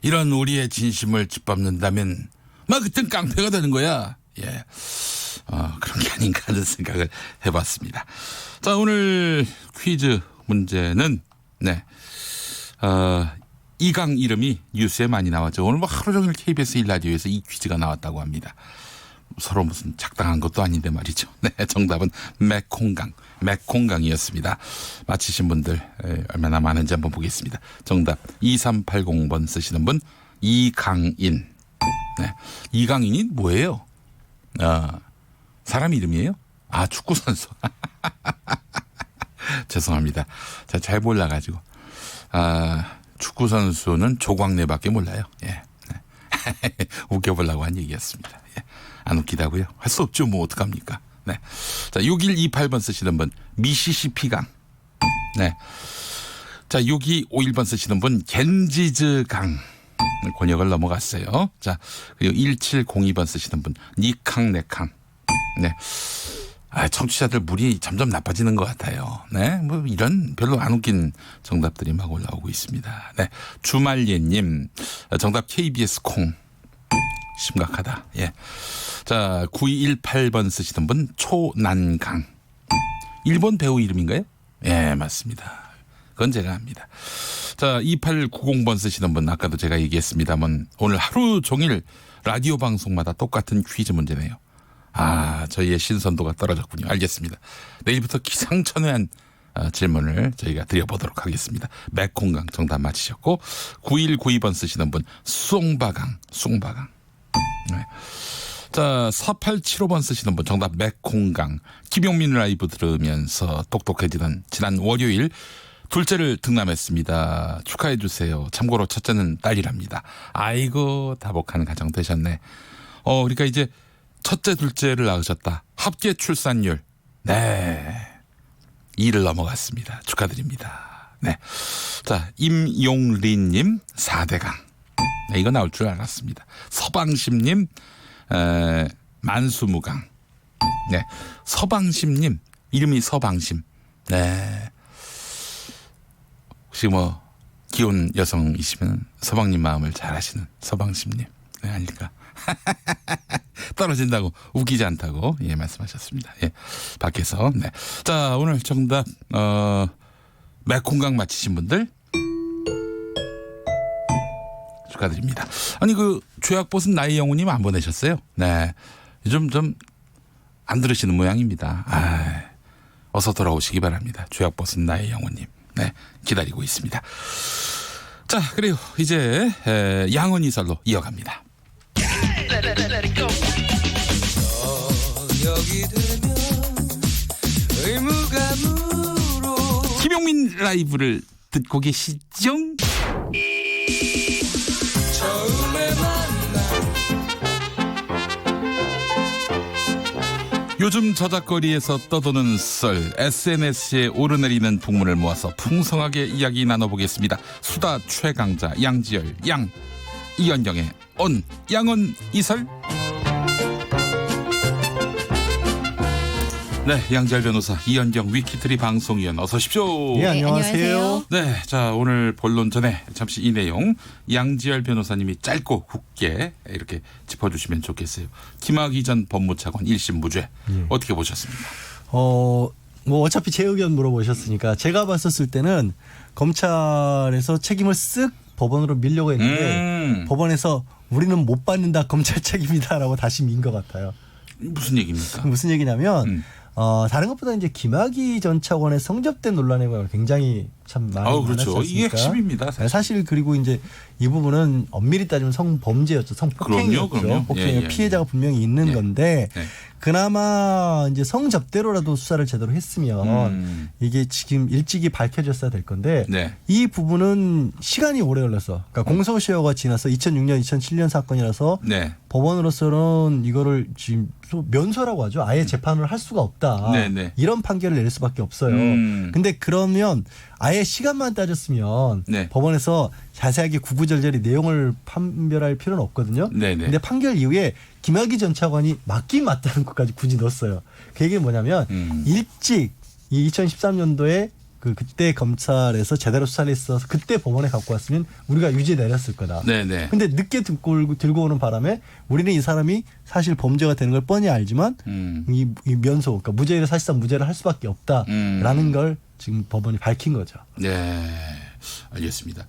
Speaker 2: 이런 우리의 진심을 짓밟는다면 그땐 깡패가 되는 거야. 예, 그런 게 아닌가 하는 생각을 해봤습니다. 자, 오늘 퀴즈 문제는 이강 이름이 뉴스에 많이 나왔죠. 오늘 하루 종일 KBS 1라디오에서 이 퀴즈가 나왔다고 합니다. 서로 무슨 작당한 것도 아닌데 말이죠. 네, 정답은 맥콩강이었습니다. 맞히신 분들 얼마나 많은지 한번 보겠습니다. 정답 2380번 쓰시는 분 이강인. 네. 이강인이 뭐예요? 사람 이름이에요? 축구 선수. 죄송합니다. 제가 잘 몰라가지고. 축구 선수는 조광래밖에 몰라요. 예. 웃겨보려고 한 얘기였습니다. 예. 안 웃기다고요? 할 수 없죠. 뭐 어떡합니까? 네. 자, 6128번 쓰시는 분 미시시피강. 네. 자, 6251번 쓰시는 분 겐지즈강. 권역을 넘어갔어요. 자, 그리고 1702번 쓰시는 분 니캉 네캉. 네. 청취자들 물이 점점 나빠지는 것 같아요. 네. 뭐 이런 별로 안 웃긴 정답들이 막 올라오고 있습니다. 네. 주말예님 정답 KBS 콩. 심각하다. 예. 자, 9218번 쓰시던 분 초난강. 일본 배우 이름인가요? 예, 맞습니다. 그건 제가 압니다. 자, 2890번 쓰시던 분 아까도 제가 얘기했습니다만 오늘 하루 종일 라디오 방송마다 똑같은 퀴즈 문제네요. 저희의 신선도가 떨어졌군요. 알겠습니다. 내일부터 기상천외한 질문을 저희가 드려보도록 하겠습니다. 맥콩강 정답 맞히셨고 9192번 쓰시는 분 숭바강. 네. 자, 4875번 쓰시는 분 정답 맥콩강. 김용민 라이브 들으면서 똑똑해지던 지난 월요일 둘째를 등남했습니다. 축하해 주세요. 참고로 첫째는 딸이랍니다. 아이고 다복한 가정 되셨네. 그러니까 이제 첫째 둘째를 낳으셨다. 합계 출산율. 네. 2를 넘어갔습니다. 축하드립니다. 네. 자, 임용린님 4대강. 네, 이거 나올 줄 알았습니다. 서방심님 만수무강. 네. 서방심님 이름이 서방심. 네. 혹시 뭐 기혼 여성이시면 서방님 마음을 잘 아시는 서방심님. 네, 아닐까. 떨어진다고 웃기지 않다고 예 말씀하셨습니다. 예 밖에서 네. 자 오늘 정답 맥콩강 맞히신 분들 축하드립니다. 아니 그 죄악벗은 나의 영혼님 안 보내셨어요? 네 요즘 좀 안 들으시는 모양입니다. 어서 돌아오시기 바랍니다. 죄악벗은 나의 영혼님 네 기다리고 있습니다. 자 그리고 이제 양언이설로 이어갑니다. 김용민 라이브를 듣고 계시죠? 요즘 저작거리에서 떠도는 썰, SNS에 오르내리는 풍문을 모아서 풍성하게 이야기 나눠보겠습니다. 수다 최강자 양지열, 이현정의 양언 이설. 네, 양지열 변호사, 이현정 위키트리 방송위원 어서 오십시오.
Speaker 18: 네, 안녕하세요.
Speaker 2: 네, 자 오늘 본론 전에 잠시 이 내용 양지열 변호사님이 짧고 굵게 이렇게 짚어주시면 좋겠어요. 김학의 전 법무차관 1심 무죄 어떻게 보셨습니까?
Speaker 18: 뭐 어차피 제 의견 물어보셨으니까 제가 봤었을 때는 검찰에서 책임을 쓱 법원으로 밀려고 했는데 법원에서 우리는 못 받는다 검찰 책임이다라고 다시 민 것 같아요.
Speaker 2: 무슨 얘기입니까?
Speaker 18: 무슨 얘기냐면 다른 것보다 이제 김학의 전 차관의 성접대 논란에 굉장히 참 많이
Speaker 2: 그렇죠.
Speaker 18: 많았지
Speaker 2: 이게
Speaker 18: 않습니까?
Speaker 2: 핵심입니다.
Speaker 18: 사실 그리고 이제 이 부분은 엄밀히 따지면 성범죄였죠. 성폭행이었죠.
Speaker 2: 그럼요.
Speaker 18: 폭행의 피해자가 분명히 있는 건데 그나마 이제 성접대로라도 수사를 제대로 했으면 이게 지금 일찍이 밝혀졌어야 될 건데 이 부분은 시간이 오래 걸렸어. 그러니까 공소시효가 지나서 2006년, 2007년 사건이라서 법원으로서는 이거를 지금 면소라고 하죠. 아예 재판을 할 수가 없다. 이런 판결을 내릴 수밖에 없어요. 근데 그러면 아예 시간만 따졌으면 법원에서 자세하게 구구절절히 내용을 판별할 필요는 없거든요. 근데 판결 이후에 김학의 전 차관이 맞긴 맞다는 것까지 굳이 넣었어요. 그게 뭐냐면 일찍 2013년도에 그때 검찰에서 제대로 수사를 했어서 그때 법원에 갖고 왔으면 우리가 유죄 내렸을 거다. 근데 늦게 들고 오는 바람에 우리는 이 사람이 사실 범죄가 되는 걸 뻔히 알지만 이 면소, 그러니까 무죄를 사실상 무죄를 할 수밖에 없다라는 걸 지금 법원이 밝힌 거죠.
Speaker 2: 네, 알겠습니다.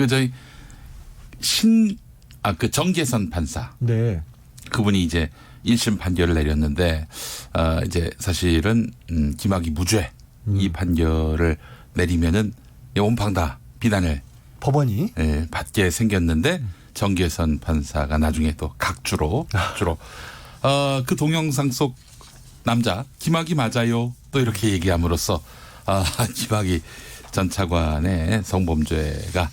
Speaker 2: 저희 정계선 판사. 그분이 이제 1심 판결을 내렸는데 이제 사실은 김학의 무죄 이 판결을 내리면은 온팡 다 비난을
Speaker 18: 법원이
Speaker 2: 받게 생겼는데 정계선 판사가 나중에 또 각주로 그 동영상 속 남자 김학이 맞아요. 또 이렇게 얘기함으로써 김학이 전 차관의 성범죄가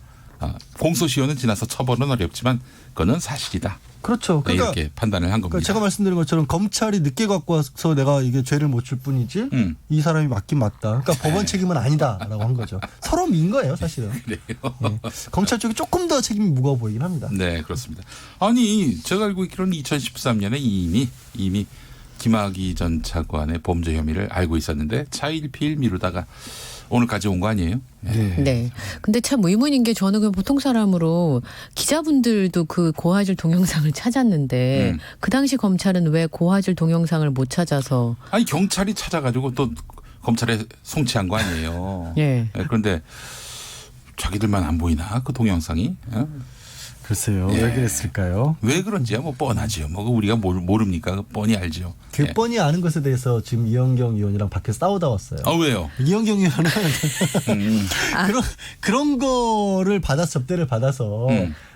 Speaker 2: 공소시효는 지나서 처벌은 어렵지만 그거는 사실이다.
Speaker 18: 그렇죠.
Speaker 2: 네,
Speaker 18: 그러니까
Speaker 2: 이렇게 판단을 한 겁니다.
Speaker 18: 제가 말씀드린 것처럼 검찰이 늦게 갖고 와서 내가 이게 죄를 못 줄 뿐이지 이 사람이 맞긴 맞다. 그러니까 법원 책임은 아니다라고 한 거죠. 서로 민 거예요, 사실은.
Speaker 2: 그래요.
Speaker 18: 네. 검찰 쪽이 조금 더 책임이 무거워 보이긴 합니다.
Speaker 2: 네, 그렇습니다. 아니 제가 알고 있기로는 2013년에 이미 김학의 전 차관의 범죄 혐의를 알고 있었는데 차일피일 미루다가 오늘까지 온 거 아니에요?
Speaker 19: 네. 근데 참 의문인 게 저는 그냥 보통 사람으로 기자분들도 그 고화질 동영상을 찾았는데 그 당시 검찰은 왜 고화질 동영상을 못 찾아서
Speaker 2: 아니 경찰이 찾아가지고 또 검찰에 송치한 거 아니에요?
Speaker 19: 예.
Speaker 2: 그런데 자기들만 안 보이나 그 동영상이?
Speaker 18: 글쎄요. 왜 그랬을까요?
Speaker 2: 왜 그런지야 뭐 뻔하지요. 뭐 우리가 뻔히 뻔히 알죠.
Speaker 18: 그 뻔히 아는 것에 대해서 지금 이현경 의원이랑 밖에서 싸우다 왔어요.
Speaker 2: 왜요?
Speaker 18: 이현경 의원은 그런 거를 접대를 받아서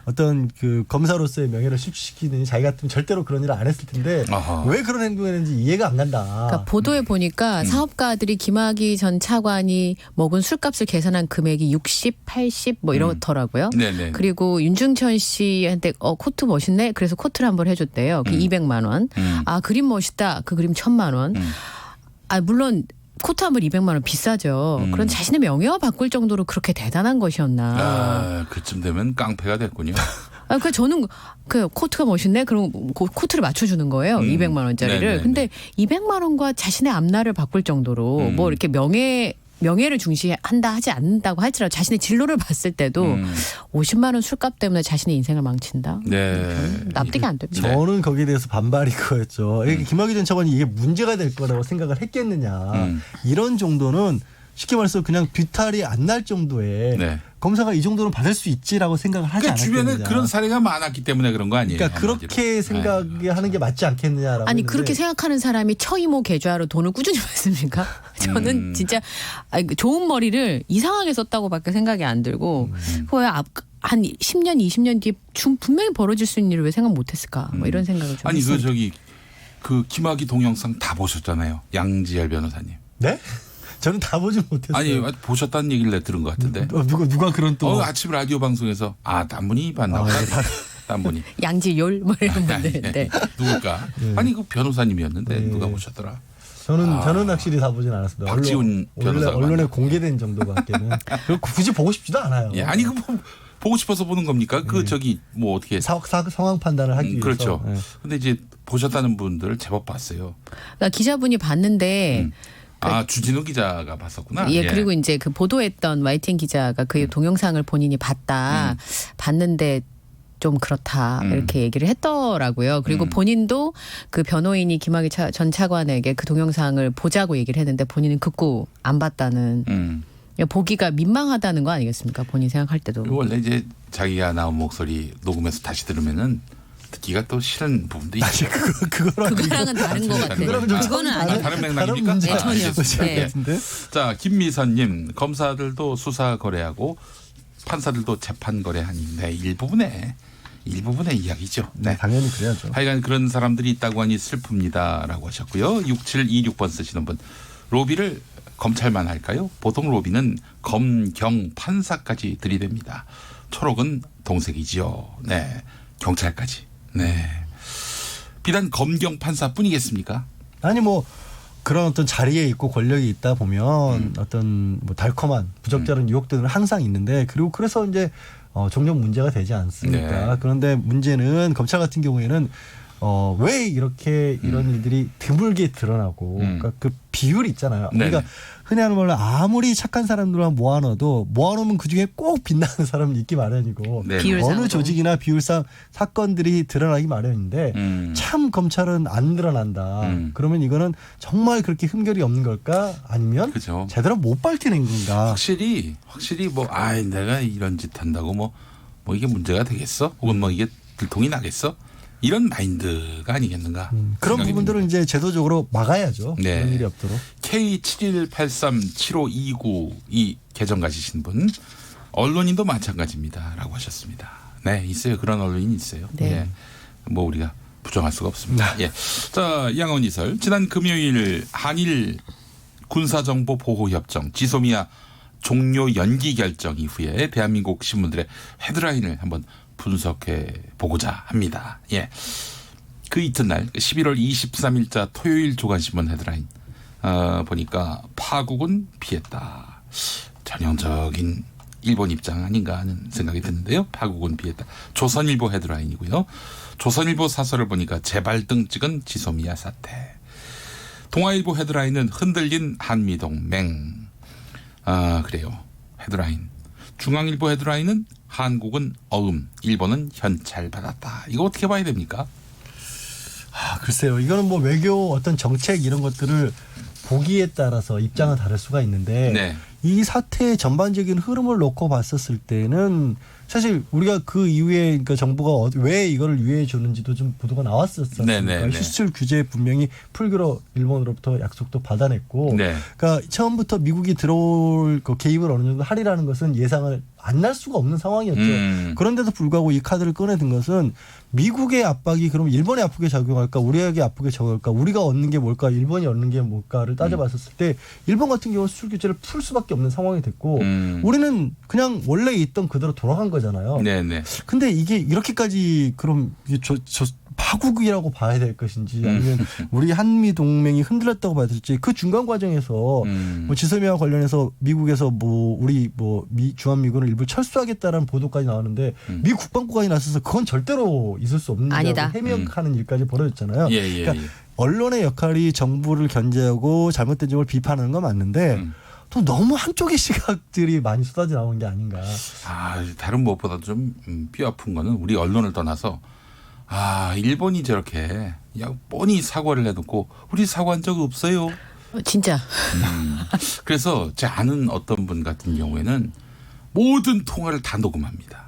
Speaker 18: 어떤 그 검사로서의 명예를 실추시키는 자기 같으면 절대로 그런 일을 안 했을 텐데 왜 그런 행동을 했는지 이해가 안 간다.
Speaker 19: 그러니까 보도에 보니까 사업가들이 김학의 전 차관이 먹은 술값을 계산한 금액이 60, 80 뭐 이렇더라고요.
Speaker 2: 네네.
Speaker 19: 그리고 윤중천 씨한테 코트 멋있네. 그래서 코트를 한번 해줬대요. 그 200만 원. 그림 멋있다. 그 그림 1,000만 원. 물론 코트 한 벌 200만 원 비싸죠. 그런 자신의 명예와 바꿀 정도로 그렇게 대단한 것이었나.
Speaker 2: 그쯤 되면 깡패가 됐군요.
Speaker 19: 그 저는 그 코트가 멋있네. 그럼 코트를 맞춰주는 거예요. 200만 원짜리를.
Speaker 2: 네네네.
Speaker 19: 근데 200만 원과 자신의 앞날을 바꿀 정도로 뭐 이렇게 명예를 중시한다 하지 않는다고 할지라도 자신의 진로를 봤을 때도 50만 원 술값 때문에 자신의 인생을 망친다.
Speaker 2: 네.
Speaker 19: 납득이 안 됩니다.
Speaker 18: 저는 거기에 대해서 반발이 그거였죠. 김학의 전 차관이 이게 문제가 될 거라고 생각을 했겠느냐. 이런 정도는 쉽게 말해서 그냥 뒤탈이 안 날 정도의 검사가 이 정도는 받을 수 있지라고 생각을 하지 않았겠느냐.
Speaker 2: 주변에 그런 사례가 많았기 때문에 그런 거 아니에요?
Speaker 18: 그러니까 그렇게 생각하는 게 맞지 않겠느냐라고.
Speaker 19: 아니
Speaker 18: 했는데.
Speaker 19: 그렇게 생각하는 사람이 처이모 계좌로 돈을 꾸준히 받습니까? 저는 진짜 좋은 머리를 이상하게 썼다고밖에 생각이 안 들고 그거야 한 10년, 20년 뒤에 분명히 벌어질 수 있는 일을 왜 생각 못했을까? 뭐 이런 생각을 좀
Speaker 2: 아니
Speaker 19: 했습니다.
Speaker 2: 그 김학의 동영상 다 보셨잖아요. 양지열 변호사님.
Speaker 18: 네? 저는 다 보지 못했어요.
Speaker 2: 아니 보셨다는 얘기를 들은 것 같은데.
Speaker 18: 누가 그런 또
Speaker 2: 아침 라디오 방송에서 딴 분이 봤나 보다. 딴 분이.
Speaker 19: 양지열 뭐 이런 분들. 네.
Speaker 2: 누굴까? 아니 그 변호사님이었는데 누가 보셨더라?
Speaker 18: 저는 확실히 다 보진 않았습니다.
Speaker 2: 박지훈 변호사가
Speaker 18: 언론에 공개된 정도밖에는. 굳이 보고 싶지도 않아요.
Speaker 2: 아니 보고 싶어서 보는 겁니까? 뭐 어떻게
Speaker 18: 상황 판단을 하기 위해서.
Speaker 2: 그렇죠. 근데 이제 보셨다는 분들을 제법 봤어요.
Speaker 19: 그러니까 기자분이 봤는데.
Speaker 2: 주진우 기자가 봤었구나.
Speaker 19: 예, 그리고 이제 그 보도했던 YTN 기자가 그 동영상을 본인이 봤는데 좀 그렇다 이렇게 얘기를 했더라고요. 그리고 본인도 그 변호인이 김학의 전 차관에게 그 동영상을 보자고 얘기를 했는데 본인은 극구 안 봤다는. 보기가 민망하다는 거 아니겠습니까? 본인 생각할 때도.
Speaker 2: 원래 이제 자기가 나온 목소리 녹음해서 다시 들으면은 듣기가 또 싫은 부분도 있죠.
Speaker 19: 그거랑은 다른 것 같아요. 그거는 아니에요.
Speaker 2: 다른 맥락입니까?
Speaker 19: 네, 전혀.
Speaker 2: 네. 자, 김미선님, 검사들도 수사 거래하고 판사들도 재판 거래하는데 일부분의 이야기죠. 네.
Speaker 18: 당연히 그래야죠.
Speaker 2: 하여간 그런 사람들이 있다고 하니 슬픕니다라고 하셨고요. 6726번 쓰시는 분, 로비를 검찰만 할까요? 보통 로비는 검, 경, 판사까지 들이댑니다. 초록은 동색이지요. 네, 경찰까지. 네. 비단 검경 판사뿐이겠습니까?
Speaker 18: 아니 뭐 그런 어떤 자리에 있고 권력이 있다 보면 어떤 뭐 달콤한 부적절한 유혹들은 항상 있는데 그리고 그래서 이제 종종 문제가 되지 않습니까?
Speaker 2: 네.
Speaker 18: 그런데 문제는 검찰 같은 경우에는 왜 이렇게 이런 일들이 드물게 드러나고 그러니까 그 비율이 있잖아요. 우리가 흔히 하는 말로 아무리 착한 사람들만 모아놓으면 그중에 꼭 빛나는 사람이 있기 마련이고 어느 조직이나 비율상 사건들이 드러나기 마련인데 참 검찰은 안 드러난다. 그러면 이거는 정말 그렇게 흠결이 없는 걸까? 아니면 제대로 못 밝히는 건가?
Speaker 2: 확실히 내가 이런 짓 한다고 뭐 이게 문제가 되겠어? 혹은 뭐 이게 들통이 나겠어? 이런 마인드가 아니겠는가.
Speaker 18: 그런 부분들은 이제 제도적으로 막아야죠.
Speaker 2: 네.
Speaker 18: 그런 일이 없도록.
Speaker 2: K71837529 이 계정 가지신 분 언론인도 마찬가지입니다. 라고 하셨습니다. 네, 있어요. 그런 언론이 있어요.
Speaker 19: 네.
Speaker 2: 예. 뭐 우리가 부정할 수가 없습니다. 예. 자, 양원 이설. 지난 금요일 한일 군사정보 보호협정 지소미아 종료 연기 결정 이후에 대한민국 신문들의 헤드라인을 한번 분석해 보고자 합니다. 예. 그 이튿날 11월 23일자 토요일 조간신문 헤드라인 보니까 파국은 피했다. 전형적인 일본 입장 아닌가 하는 생각이 드는데요. 파국은 피했다. 조선일보 헤드라인이고요. 조선일보 사설을 보니까 재발등 찍은 지소미아 사태. 동아일보 헤드라인은 흔들린 한미동맹. 그래요. 헤드라인. 중앙일보 헤드라인은 한국은 어음, 일본은 현찰받았다. 이거 어떻게 봐야 됩니까?
Speaker 18: 글쎄요. 이거는 뭐 외교 어떤 정책 이런 것들을 보기에 따라서 입장은 다를 수가 있는데
Speaker 2: 네.
Speaker 18: 이 사태의 전반적인 흐름을 놓고 봤었을 때는 사실 우리가 그 이후에 그러니까 정부가 왜 이거를 유예해 줬는지도 좀 보도가 나왔었어요. 그러니까 수출 규제 분명히 풀기로 일본으로부터 약속도 받아냈고,
Speaker 2: 네.
Speaker 18: 그러니까 처음부터 미국이 들어올 그 개입을 어느 정도 하리라는 것은 예상을 안 날 수가 없는 상황이었죠. 그런데도 불구하고 이 카드를 꺼내든 것은 미국의 압박이 그럼 일본에 아프게 작용할까, 우리에게 아프게 작용할까, 우리가 얻는 게 뭘까, 일본이 얻는 게 뭘까를 따져봤었을 때 일본 같은 경우는 수출 규제를 풀 수밖에 없는 상황이 됐고, 우리는 그냥 원래 있던 그대로 돌아간 거잖아요.
Speaker 2: 네네.
Speaker 18: 근데 이게 이렇게까지 그럼 파국이라고 봐야 될 것인지 아니면 우리 한미 동맹이 흔들렸다고 봐야 될지 그 중간 과정에서 뭐 지소미아와 관련해서 미국에서 뭐 우리 뭐 주한미군을 일부 철수하겠다라는 보도까지 나왔는데 미 국방부가 나서서 그건 절대로 있을 수 없는
Speaker 19: 아니다.
Speaker 18: 해명하는 일까지 벌어졌잖아요.
Speaker 2: 예.
Speaker 18: 그러니까 언론의 역할이 정부를 견제하고 잘못된 점을 비판하는 건 맞는데 또 너무 한쪽의 시각들이 많이 쏟아져 나오는 게 아닌가.
Speaker 2: 다른 무엇보다 좀 뼈 아픈 거는 우리 언론을 떠나서 일본이 저렇게 뻔히 사과를 해놓고 우리 사과한 적 없어요.
Speaker 19: 진짜.
Speaker 2: 그래서 제 아는 어떤 분 같은 경우에는 모든 통화를 다 녹음합니다.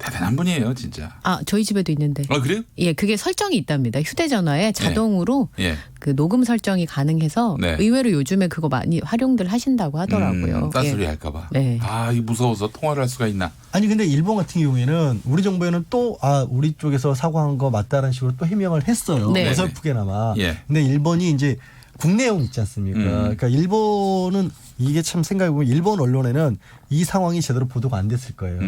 Speaker 2: 대단한 분이에요, 진짜.
Speaker 19: 저희 집에도 있는데.
Speaker 2: 그래요?
Speaker 19: 예, 그게 설정이 있답니다. 휴대전화에 자동으로 그 녹음 설정이 가능해서 의외로 요즘에 그거 많이 활용들 하신다고 하더라고요.
Speaker 2: 딴소리 할까봐.
Speaker 19: 네.
Speaker 2: 이거 무서워서 통화를 할 수가 있나?
Speaker 18: 아니 근데 일본 같은 경우에는 우리 정부에는 또 우리 쪽에서 사과한 거 맞다라는 식으로 또 해명을 했어요.
Speaker 19: 네.
Speaker 18: 어설프게나마.
Speaker 2: 예.
Speaker 18: 근데 일본이 이제 국내용 있지 않습니까? 그러니까 일본은 이게 참 생각해보면 일본 언론에는 이 상황이 제대로 보도가 안 됐을 거예요.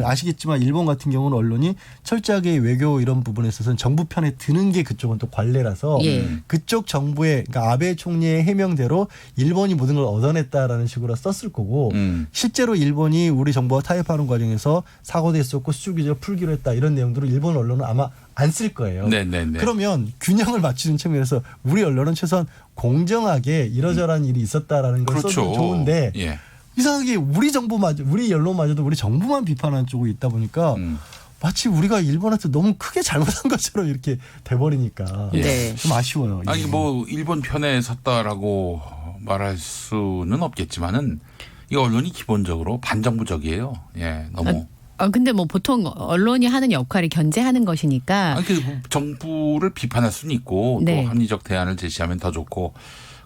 Speaker 18: 아시겠지만 일본 같은 경우는 언론이 철저하게 외교 이런 부분에 있어서는 정부 편에 드는 게 그쪽은 또 관례라서 그쪽 정부의 그러니까 아베 총리의 해명대로 일본이 모든 걸 얻어냈다라는 식으로 썼을 거고 실제로 일본이 우리 정부와 타협하는 과정에서 사고도 했었고 수출 규제를 풀기로 했다 이런 내용들을 일본 언론은 아마 안 쓸 거예요.
Speaker 2: 네네네.
Speaker 18: 그러면 균형을 맞추는 측면에서 우리 언론은 최소한 공정하게 이러저러한 일이 있었다라는 걸 써도 좋은데 이상하게 우리 정부마저 우리 언론마저도 우리 정부만 비판하는 쪽이 있다 보니까 마치 우리가 일본한테 너무 크게 잘못한 것처럼 이렇게 돼버리니까 좀 아쉬워요.
Speaker 2: 아니 뭐 일본 편에 섰다라고 말할 수는 없겠지만은 이 언론이 기본적으로 반정부적이에요. 너무.
Speaker 19: 근데 뭐 보통 언론이 하는 역할이 견제하는 것이니까.
Speaker 2: 정부를 비판할 수는 있고 또 합리적 대안을 제시하면 더 좋고.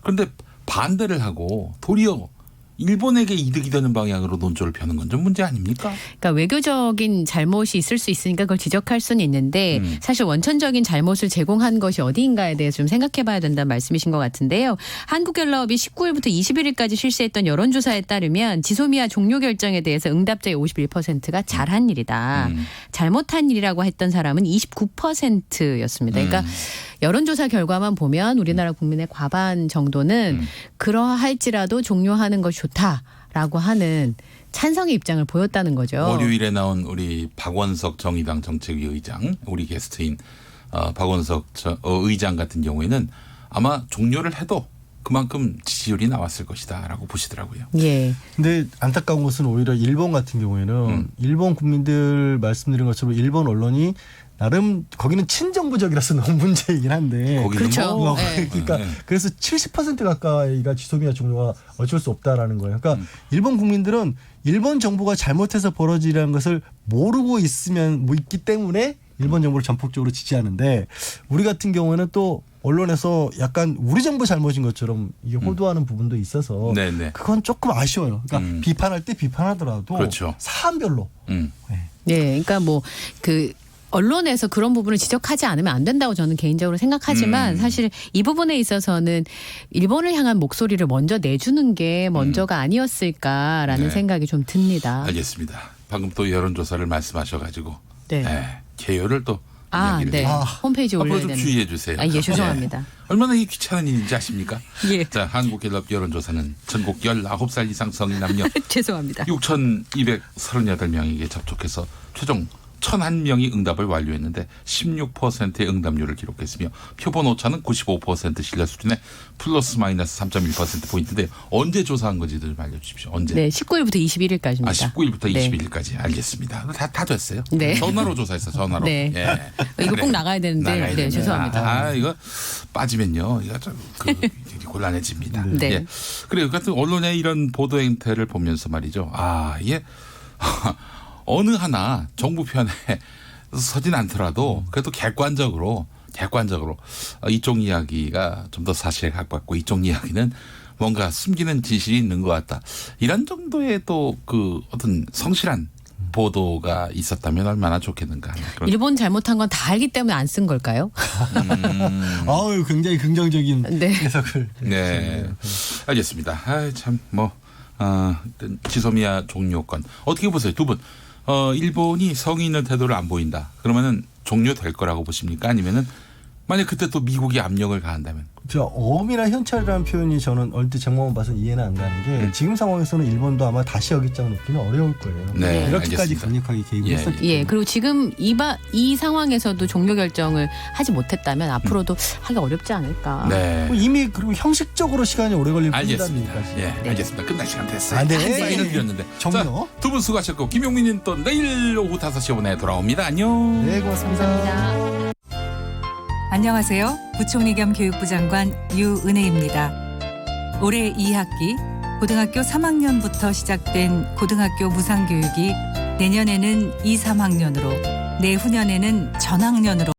Speaker 2: 그런데 반대를 하고 도리어 일본에게 이득이 되는 방향으로 논조를 펴는 건 좀 문제 아닙니까?
Speaker 19: 그러니까 외교적인 잘못이 있을 수 있으니까 그걸 지적할 수는 있는데 사실 원천적인 잘못을 제공한 것이 어디인가에 대해서 좀 생각해 봐야 된다는 말씀이신 것 같은데요. 한국갤럽이 19일부터 21일까지 실시했던 여론조사에 따르면 지소미아 종료 결정에 대해서 응답자의 51%가 잘한 일이다. 잘못한 일이라고 했던 사람은 29%였습니다. 그러니까 여론조사 결과만 보면 우리나라 국민의 과반 정도는 그러할지라도 종료하는 것이 좋다라고 하는 찬성의 입장을 보였다는 거죠.
Speaker 2: 월요일에 나온 우리 박원석 정의당 정책위 의장, 우리 게스트인 박원석 의장 같은 경우에는 아마 종료를 해도 그만큼 지지율이 나왔을 것이다라고 보시더라고요.
Speaker 19: 예.
Speaker 18: 근데 안타까운 것은 오히려 일본 같은 경우에는 일본 국민들 말씀드린 것처럼 일본 언론이 나름 거기는 친정부적이라서 너무 문제이긴 한데.
Speaker 19: 그렇죠.
Speaker 18: 그러니까 그래서 70% 가까이가 지소미아 종료가 어쩔 수 없다라는 거예요. 그러니까 일본 국민들은 일본 정부가 잘못해서 벌어지라는 것을 모르고 있기 때문에 일본 정부를 전폭적으로 지지하는데 우리 같은 경우에는 또 언론에서 약간 우리 정부 잘못인 것처럼 이게 호도하는 부분도 있어서
Speaker 2: 네네.
Speaker 18: 그건 조금 아쉬워요. 그러니까 비판할 때 비판하더라도
Speaker 2: 그렇죠.
Speaker 18: 사안별로.
Speaker 19: 네, 그러니까 뭐 그 언론에서 그런 부분을 지적하지 않으면 안 된다고 저는 개인적으로 생각하지만 사실 이 부분에 있어서는 일본을 향한 목소리를 먼저 내주는 게 먼저가 아니었을까라는
Speaker 2: 네.
Speaker 19: 생각이 좀 듭니다.
Speaker 2: 알겠습니다. 방금 또 여론조사를 말씀하셔가지고
Speaker 19: 네.
Speaker 2: 개요를 또
Speaker 19: 아,
Speaker 2: 이야기를
Speaker 19: 네. 홈페이지에 올려야
Speaker 2: 앞으로 좀
Speaker 19: 되는.
Speaker 2: 주의해 주세요.
Speaker 19: 아, 예, 죄송합니다.
Speaker 2: 얼마나 이 귀찮은 일인지 아십니까?
Speaker 19: 예.
Speaker 2: 자, 한국갤럽 여론조사는 전국 19살 이상 성인 남녀
Speaker 19: 죄송합니다.
Speaker 2: 6,238명에게 접촉해서 최종 1,001명이 응답을 완료했는데 16%의 응답률을 기록했으며 표본 오차는 95% 신뢰 수준의 플러스 마이너스 3.1%포인트인데 언제 조사한 건지 좀 알려주십시오. 언제?
Speaker 19: 네, 19일부터 21일까지입니다.
Speaker 2: 아, 19일부터
Speaker 19: 네.
Speaker 2: 21일까지 알겠습니다. 다 됐어요.
Speaker 19: 네.
Speaker 2: 전화로 조사했어요. 전화로.
Speaker 19: 네.
Speaker 2: 예.
Speaker 19: 이거 꼭 나가야 되는데
Speaker 2: 나가야
Speaker 19: 네,
Speaker 2: 됩니다.
Speaker 19: 죄송합니다.
Speaker 2: 아, 이거 빠지면요. 이거 좀 되게 곤란해집니다.
Speaker 19: 네.
Speaker 2: 예. 그래요. 같은 언론의 이런 보도 행태를 보면서 말이죠. 아, 이게 어느 하나 정부 편에 서진 않더라도 그래도 객관적으로 이쪽 이야기가 좀 더 사실에 가깝고 이쪽 이야기는 뭔가 숨기는 진실이 있는 것 같다. 이런 정도의 또 그 어떤 성실한 보도가 있었다면 얼마나 좋겠는가. 그런.
Speaker 19: 일본 잘못한 건 다 알기 때문에 안 쓴 걸까요?
Speaker 18: 아유, 굉장히 긍정적인 해석을.
Speaker 2: 네, 알겠습니다. 아, 참 뭐 지소미아 종료권 어떻게 보세요, 두 분? 일본이 성의 있는 태도를 안 보인다. 그러면은 종료될 거라고 보십니까? 아니면은 만약 그때 또 미국이 압력을 가한다면?
Speaker 18: 저 어음이나 현찰이라는 표현이 저는 얼핏 제목만 봐서는 이해는 안 가는 게 지금 상황에서는 일본도 아마 다시 여깃장 놓기는 어려울 거예요.
Speaker 2: 네,
Speaker 18: 이렇게까지
Speaker 2: 알겠습니다.
Speaker 18: 강력하게 개입을 했었기 때문에.
Speaker 19: 예, 그리고 지금 이 상황에서도 종료 결정을 하지 못했다면 앞으로도 하기 어렵지 않을까.
Speaker 2: 네.
Speaker 18: 뭐 이미 그리고 형식적으로 시간이 오래 걸릴
Speaker 2: 알겠습니다.
Speaker 18: 뿐이다.
Speaker 2: 예, 알겠습니다. 끝날 시간 됐어요.
Speaker 18: 아, 네.
Speaker 2: 사인을 드렸는데.
Speaker 18: 종료.
Speaker 2: 두 분 수고하셨고 김용민님 또 내일 오후 5시 5분에 돌아옵니다. 안녕.
Speaker 18: 네, 고맙습니다.
Speaker 20: 안녕하세요. 부총리 겸 교육부 장관 유은혜입니다. 올해 2학기 고등학교 3학년부터 시작된 고등학교 무상교육이 내년에는 2, 3학년으로 내후년에는 전학년으로